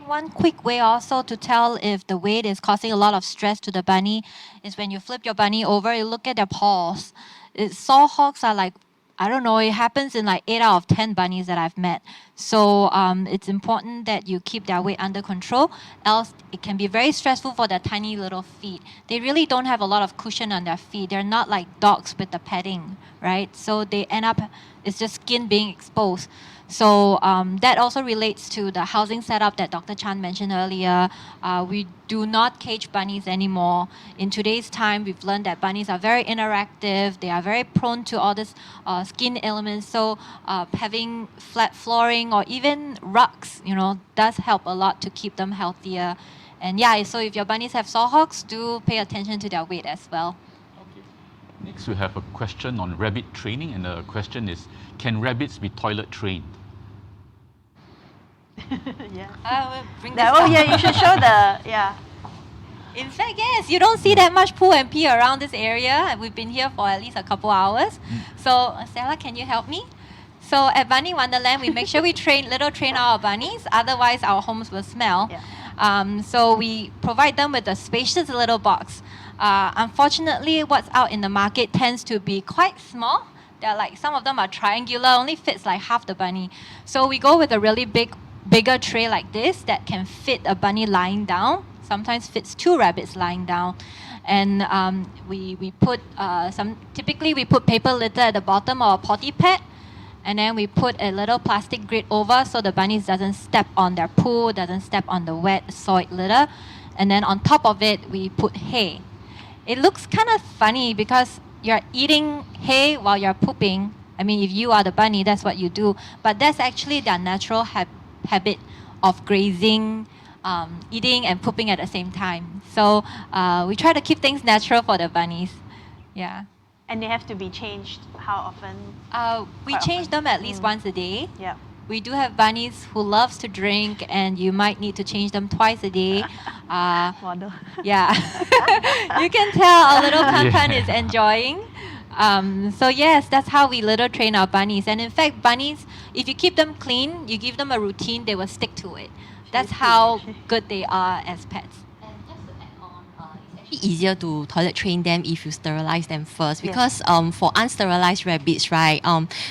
One quick way also to tell if the weight is causing a lot of stress to the bunny is when you flip your bunny over, you look at their paws. Sore hogs are like, I don't know, it happens in like 8 out of 10 bunnies that I've met. So it's important that you keep their weight under control, else it can be very stressful for their tiny little feet. They really don't have a lot of cushion on their feet. They're not like dogs with the padding, right? So they end up, it's just skin being exposed. So that also relates to the housing setup that Dr. Chan mentioned earlier. We do not cage bunnies anymore. In today's time, we've learned that bunnies are very interactive. They are very prone to all these skin ailments. So having flat flooring or even rugs, does help a lot to keep them healthier. And yeah, so if your bunnies have sore hogs, do pay attention to their weight as well. Next, we have a question on rabbit training, and the question is, can rabbits be toilet trained? Yeah. Bring this Oh down. yeah, you should show yeah. In fact, yes, you don't see that much poo and pee around this area. We've been here for at least a couple hours. So, Stella, can you help me? So at Bunny Wonderland, we make sure we train our bunnies, otherwise our homes will smell. Yeah. So we provide them with a spacious little box. Unfortunately, what's out in the market tends to be quite small. They're like, some of them are triangular, only fits like half the bunny. So we go with a really bigger tray like this that can fit a bunny lying down, sometimes fits 2 rabbits lying down. And we put typically we put paper litter at the bottom of a potty pad, and then we put a little plastic grid over so the bunnies doesn't step on their poo, doesn't step on the wet soiled litter. And then on top of it, we put hay. It looks kind of funny because you're eating hay while you're pooping. I mean, if you are the bunny, that's what you do. But that's actually their natural habit of grazing, eating and pooping at the same time. So we try to keep things natural for the bunnies. Yeah. And they have to be changed how often? We change them at least once a day. Yeah. We do have bunnies who loves to drink, and you might need to change them twice a day. Model. Yeah. You can tell a little Pan is enjoying. So yes, that's how we litter train our bunnies. And in fact, bunnies, if you keep them clean, you give them a routine, they will stick to it. That's how good they are as pets. Easier to toilet train them if you sterilize them first, because for unsterilized rabbits, right,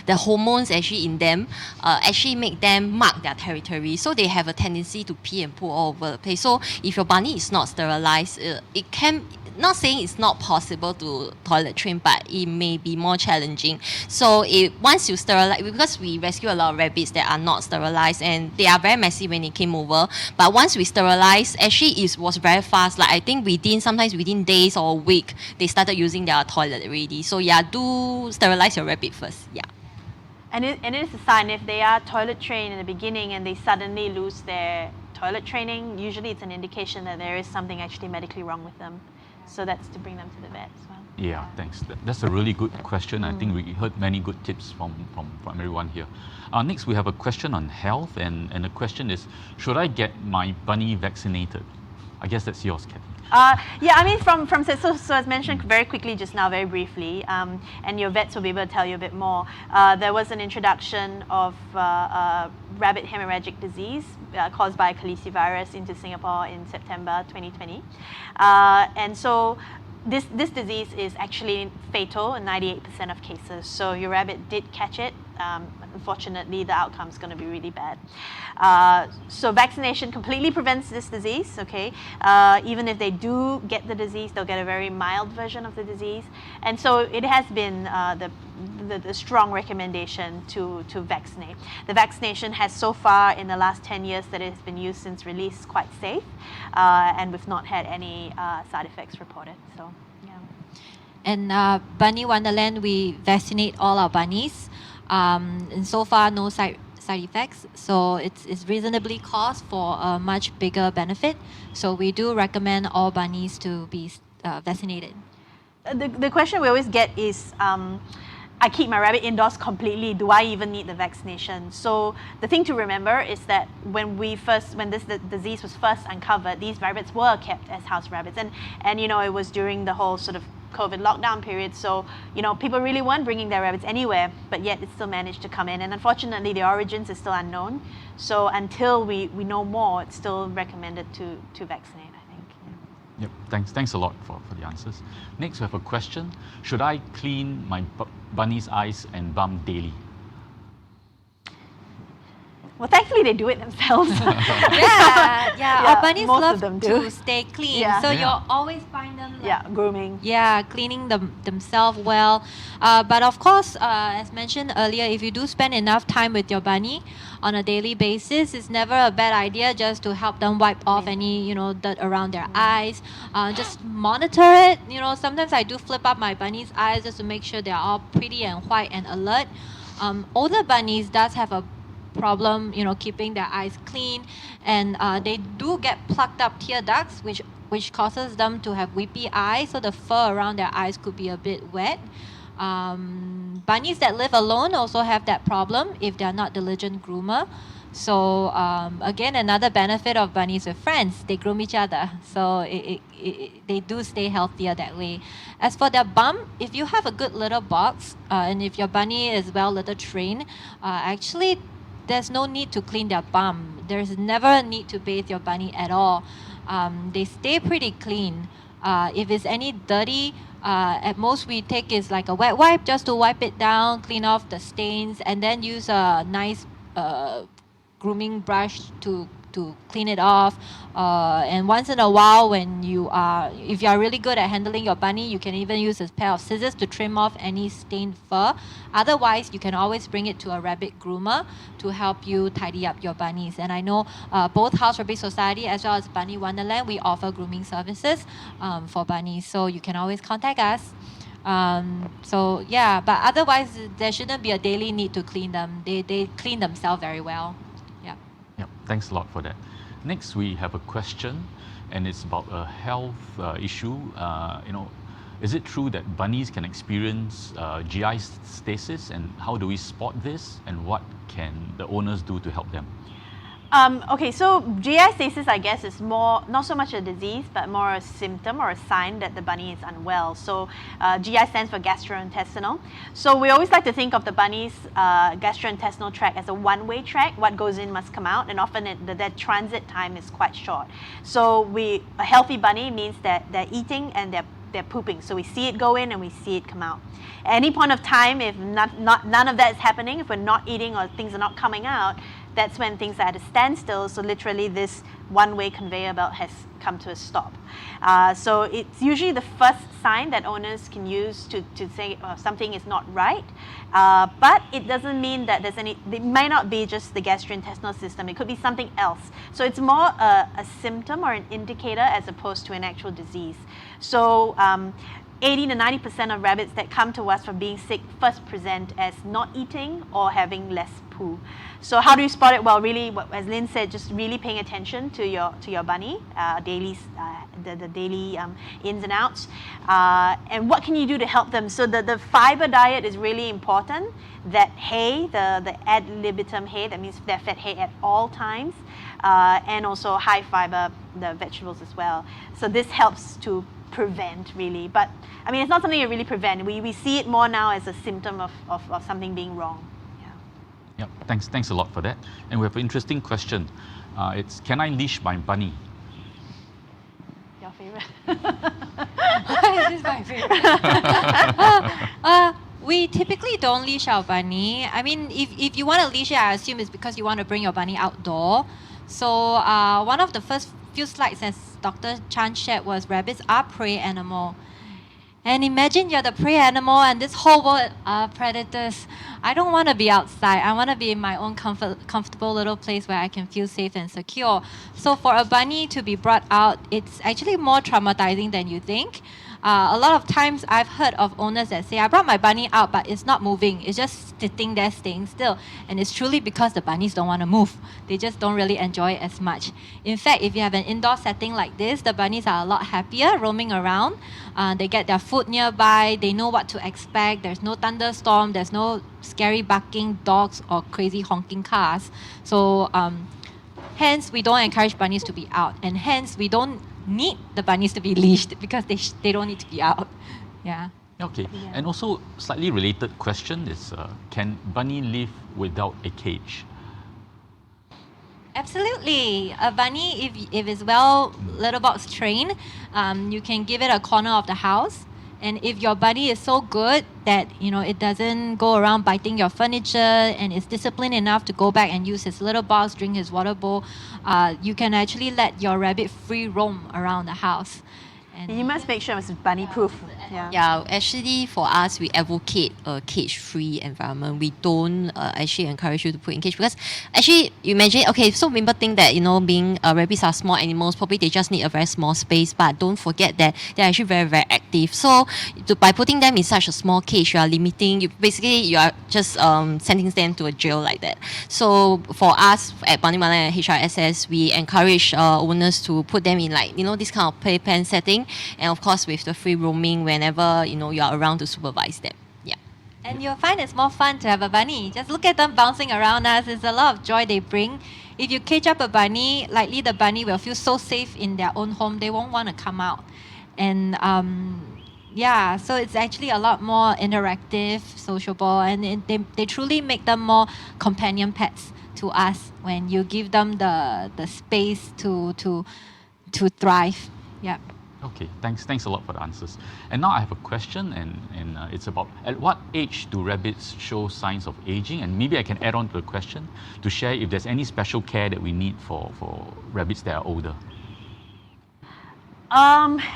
the hormones actually in them actually make them mark their territory, so they have a tendency to pee and poo all over the place. So if your bunny is not sterilized, it can, not saying it's not possible to toilet train, but it may be more challenging. So once you sterilize, because we rescue a lot of rabbits that are not sterilized and they are very messy when they came over, but once we sterilize, actually it was very fast. Like I think sometimes within days or a week, they started using their toilet already. So yeah, do sterilize your rabbit first. Yeah. And it is a sign if they are toilet trained in the beginning and they suddenly lose their toilet training, usually it's an indication that there is something actually medically wrong with them. So that's to bring them to the vet as well. Yeah, thanks. That's a really good question. I think we heard many good tips from everyone here. Next, we have a question on health, and the question is, should I get my bunny vaccinated? I guess that's yours, Cathy. Yeah, I mean, so as mentioned very quickly just now, very briefly, and your vets will be able to tell you a bit more. There was an introduction of rabbit hemorrhagic disease caused by Calicivirus into Singapore in September 2020. And so this disease is actually fatal in 98% of cases. So your rabbit did catch it. unfortunately the outcome is going to be really bad. So vaccination completely prevents this disease, okay? Even if they do get the disease, they'll get a very mild version of the disease. And so it has been the strong recommendation to vaccinate. The vaccination has so far in the last 10 years that it has been used since release quite safe, and we've not had any side effects reported. So, yeah. And Bunny Wonderland, we vaccinate all our bunnies. And so far, no side effects. So it's reasonably cost for a much bigger benefit. So we do recommend all bunnies to be vaccinated. The question we always get is, I keep my rabbit indoors completely. Do I even need the vaccination? So the thing to remember is that when this disease was first uncovered, these rabbits were kept as house rabbits, and you know, it was during the whole sort of COVID lockdown period. So you know, people really weren't bringing their rabbits anywhere, but yet it still managed to come in. And unfortunately, the origins is still unknown. So until we know more, it's still recommended to vaccinate. Yep, thanks a lot for the answers. Next, we have a question. Should I clean my bunny's eyes and bum daily? Well, thankfully they do it themselves. Yeah. Our bunnies most love of them do. to stay clean. Yeah. So Yeah. you'll always find them Grooming. cleaning themselves well. But of course, as mentioned earlier, if you do spend enough time with your bunny on a daily basis, it's never a bad idea just to help them wipe off any, you know, dirt around their eyes. Just monitor it. You know, sometimes I do flip up my bunny's eyes just to make sure they're all pretty and white and alert. Older bunnies does have a problem, you know, keeping their eyes clean, and they do get plucked up tear ducts, which causes them to have weepy eyes, so the fur around their eyes could be a bit wet. Bunnies that live alone also have that problem if they're not diligent groomer. So again, another benefit of bunnies with friends, they groom each other, so they do stay healthier that way. As for their bum, if you have a good litter box, and if your bunny is well litter trained, actually there's no need to clean their bum. There's never a need to bathe your bunny at all. They stay pretty clean. If it's any dirty, at most we take is like a wet wipe just to wipe it down, clean off the stains, and then use a nice grooming brush to clean it off. And once in a while, if you are really good at handling your bunny, you can even use a pair of scissors to trim off any stained fur. Otherwise, you can always bring it to a rabbit groomer to help you tidy up your bunnies. And I know both House Rabbit Society as well as Bunny Wonderland, we offer grooming services for bunnies, so you can always contact us. So yeah, but otherwise there shouldn't be a daily need to clean them. They clean themselves very well. Yep, thanks a lot for that. Next, we have a question, and it's about a health issue. You know, is it true that bunnies can experience GI stasis, and how do we spot this, and what can the owners do to help them? Okay, so GI stasis, I guess, is more, not so much a disease, but more a symptom or a sign that the bunny is unwell. So GI stands for gastrointestinal. So we always like to think of the bunny's gastrointestinal tract as a one-way tract. What goes in must come out, and often that transit time is quite short. So a healthy bunny means that they're eating and they're pooping. So we see it go in and we see it come out. At any point of time, if none of that is happening, if we're not eating or things are not coming out, that's when things are at a standstill. So literally this one-way conveyor belt has come to a stop. So it's usually the first sign that owners can use to say something is not right. But it doesn't mean that it might not be just the gastrointestinal system. It could be something else. So it's more a symptom or an indicator as opposed to an actual disease. So 80 to 90% of rabbits that come to us for being sick first present as not eating or having less poo. So how do you spot it? Well, really, as Lynne said, just really paying attention to your bunny, the daily ins and outs. And what can you do to help them? So the fiber diet is really important. That hay, the ad libitum hay, that means they're fed hay at all times, and also high fiber, the vegetables as well. So this helps to prevent, really. But I mean, it's not something you really prevent. We see it more now as a symptom of something being wrong. Yep, thanks a lot for that. And we have an interesting question. It's, can I leash my bunny? Your favorite? This is my favorite. We typically don't leash our bunny. I mean, if you want to leash it, I assume it's because you want to bring your bunny outdoor. So one of the first few slides, as Dr. Chan shared, was rabbits are prey animal. And imagine you're the prey animal and this whole world are predators. I don't want to be outside. I want to be in my own comfortable little place where I can feel safe and secure. So for a bunny to be brought out, it's actually more traumatizing than you think. A lot of times I've heard of owners that say, I brought my bunny out, but it's not moving. It's just sitting there, staying still. And it's truly because the bunnies don't want to move. They just don't really enjoy it as much. In fact, if you have an indoor setting like this, the bunnies are a lot happier roaming around. They get their food nearby. They know what to expect. There's no thunderstorm. There's no scary barking dogs or crazy honking cars. So hence, we don't encourage bunnies to be out. And hence, we don't need the bunnies to be leashed because they don't need to be out. Yeah. Okay, and also slightly related question is, can bunny live without a cage? Absolutely. A bunny, if it's well litter box trained, you can give it a corner of the house. And if your bunny is so good that it doesn't go around biting your furniture and is disciplined enough to go back and use his litter box, drink his water bowl, you can actually let your rabbit free roam around the house. And You must make sure it's bunny proof. Yeah, actually for us, we advocate a cage-free environment. We don't actually encourage you to put in cage because actually, you imagine, okay, so people think that, being rabbits are small animals, probably they just need a very small space, but don't forget that they're actually very, very active. So by putting them in such a small cage, you are limiting, you are just sending them to a jail like that. So for us at Bunny Wonderland and HRSS, we encourage owners to put them in this kind of playpen setting, and of course with the free roaming whenever you are around to supervise them. Yeah. And you'll find it's more fun to have a bunny. Just look at them bouncing around us. It's a lot of joy they bring. If you cage up a bunny, likely the bunny will feel so safe in their own home, they won't want to come out. And so it's actually a lot more interactive, sociable, and they truly make them more companion pets to us when you give them the space to thrive. Yeah. Okay, thanks a lot for the answers. And now I have a question, and it's about, at what age do rabbits show signs of aging? And maybe I can add on to the question to share if there's any special care that we need for rabbits that are older.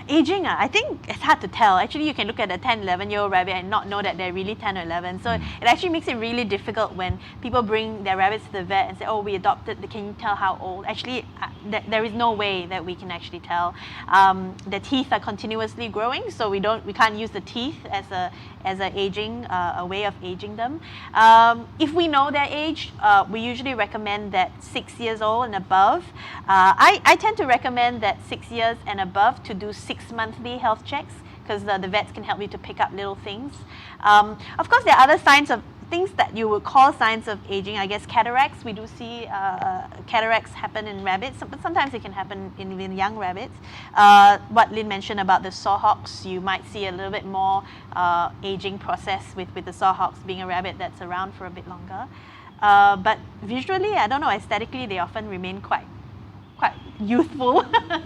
Aging, I think it's hard to tell. Actually, you can look at a 10, 11-year-old rabbit and not know that they're really 10 or 11. So it actually makes it really difficult when people bring their rabbits to the vet and say, oh, we adopted, can you tell how old? Actually, there is no way that we can actually tell. The teeth are continuously growing, so we can't use the teeth as a way of aging them. If we know their age, we usually recommend that 6 years old and above. I tend to recommend that 6 years and above to do 6 monthly health checks because the vets can help you to pick up little things. Of course, there are other signs of things that you would call signs of aging. I guess cataracts, we do see cataracts happen in rabbits, but sometimes it can happen in young rabbits. What Lynne mentioned about the sawhawks, you might see a little bit more aging process with the sawhawks being a rabbit that's around for a bit longer. But visually, I don't know, aesthetically, they often remain quite youthful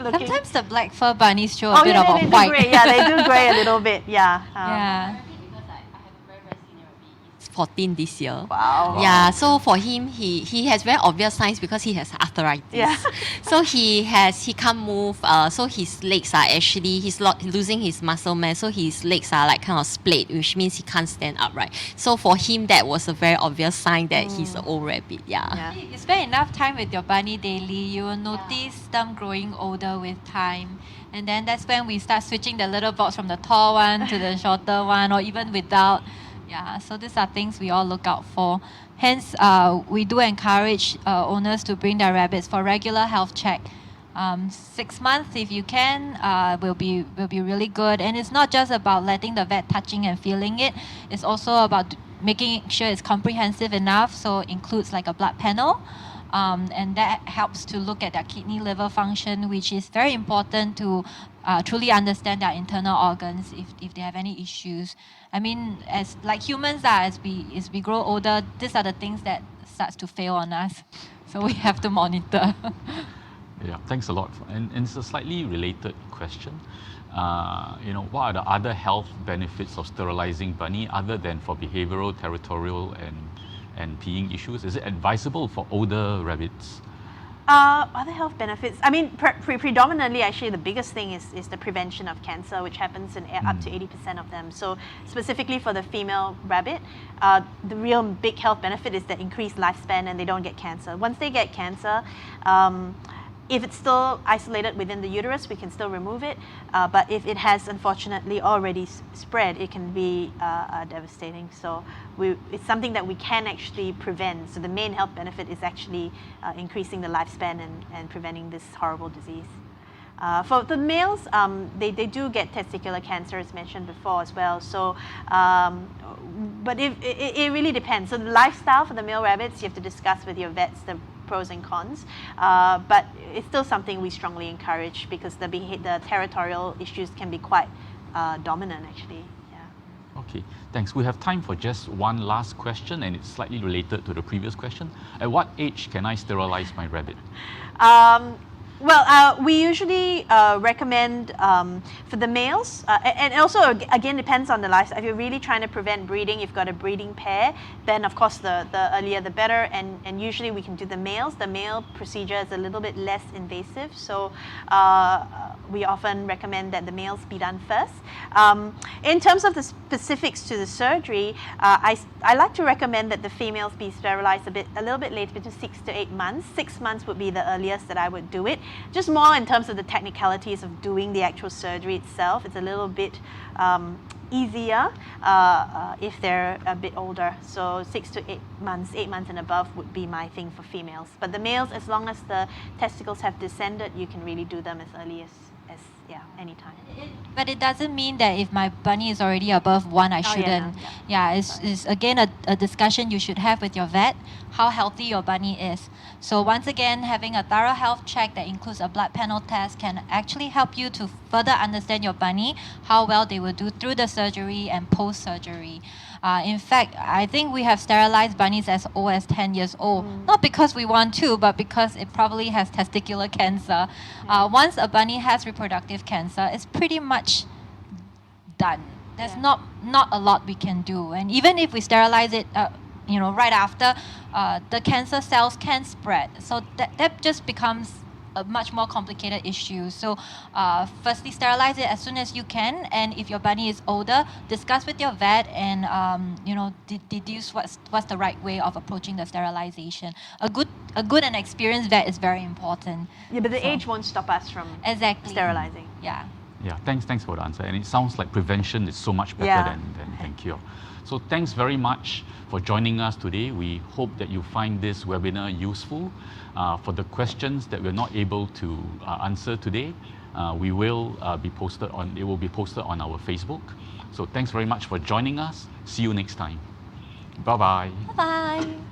looking. Sometimes the black fur bunnies show a bit of a white. Gray. Yeah, they do gray a little bit. Yeah. Yeah. 14 this year. Wow. Yeah, so for him, he has very obvious signs because he has arthritis. Yeah. So he can't move. So his legs are actually, he's losing his muscle mass. So his legs are like kind of splayed, which means he can't stand upright. So for him, that was a very obvious sign that he's an old rabbit. Yeah. You spend enough time with your bunny daily, you will notice them growing older with time. And then that's when we start switching the litter box from the tall one to the shorter one, or even without. Yeah, so these are things we all look out for. Hence, we do encourage owners to bring their rabbits for regular health check. 6 months, if you can, will be really good. And it's not just about letting the vet touching and feeling it. It's also about making sure it's comprehensive enough. So it includes like a blood panel. And that helps to look at their kidney, liver function, which is very important to truly understand their internal organs if they have any issues. I mean, as like humans are, as we grow older, these are the things that starts to fail on us. So we have to monitor. Yeah, thanks a lot. And it's a slightly related question. What are the other health benefits of sterilizing bunny other than for behavioral, territorial, and peeing issues? Is it advisable for older rabbits? Other health benefits, I mean, predominantly, actually, the biggest thing is the prevention of cancer, which happens in up to 80% of them. So specifically for the female rabbit, the real big health benefit is the increased lifespan, and they don't get cancer. Once they get cancer, if it's still isolated within the uterus, we can still remove it. But if it has unfortunately already spread, it can be devastating. So it's something that we can actually prevent. So the main health benefit is actually increasing the lifespan and preventing this horrible disease. For the males, they do get testicular cancer, as mentioned before as well. So, but it really depends. So the lifestyle for the male rabbits, you have to discuss with your vets the pros and cons. But it's still something we strongly encourage because the territorial issues can be quite dominant, actually. Yeah. Okay, thanks. We have time for just one last question, and it's slightly related to the previous question. At what age can I sterilize my rabbit? Well, we usually recommend for the males, and also again depends on the lifestyle. If you're really trying to prevent breeding, you've got a breeding pair, then of course the earlier the better. And usually we can do the males. The male procedure is a little bit less invasive, so we often recommend that the males be done first. In terms of the specifics to the surgery, I like to recommend that the females be sterilized a little bit later, between 6 to 8 months. 6 months would be the earliest that I would do it. Just more in terms of the technicalities of doing the actual surgery itself. It's a little bit easier if they're a bit older. So 6 to 8 months, 8 months and above would be my thing for females. But the males, as long as the testicles have descended, you can really do them as early as anytime. But it doesn't mean that if my bunny is already above 1, I shouldn't. It's again a discussion you should have with your vet, how healthy your bunny is. So once again, having a thorough health check that includes a blood panel test can actually help you to further understand your bunny, how well they will do through the surgery and post-surgery. In fact, I think we have sterilized bunnies as old as 10 years old, not because we want to, but because it probably has testicular cancer. Once a bunny has reproductive cancer, it's pretty much done. There's not a lot we can do. And even if we sterilize it, right after, the cancer cells can spread. So that just becomes a much more complicated issue. So firstly, sterilize it as soon as you can, and if your bunny is older, discuss with your vet and deduce what's the right way of approaching the sterilization. A good and experienced vet is very important. Yeah, but the age won't stop us from sterilizing. Yeah. Yeah, thanks for the answer. And it sounds like prevention is so much better than cure. So thanks very much for joining us today. We hope that you find this webinar useful. For the questions that we're not able to answer today, it will be posted on our Facebook. So thanks very much for joining us. See you next time. Bye-bye. Bye-bye.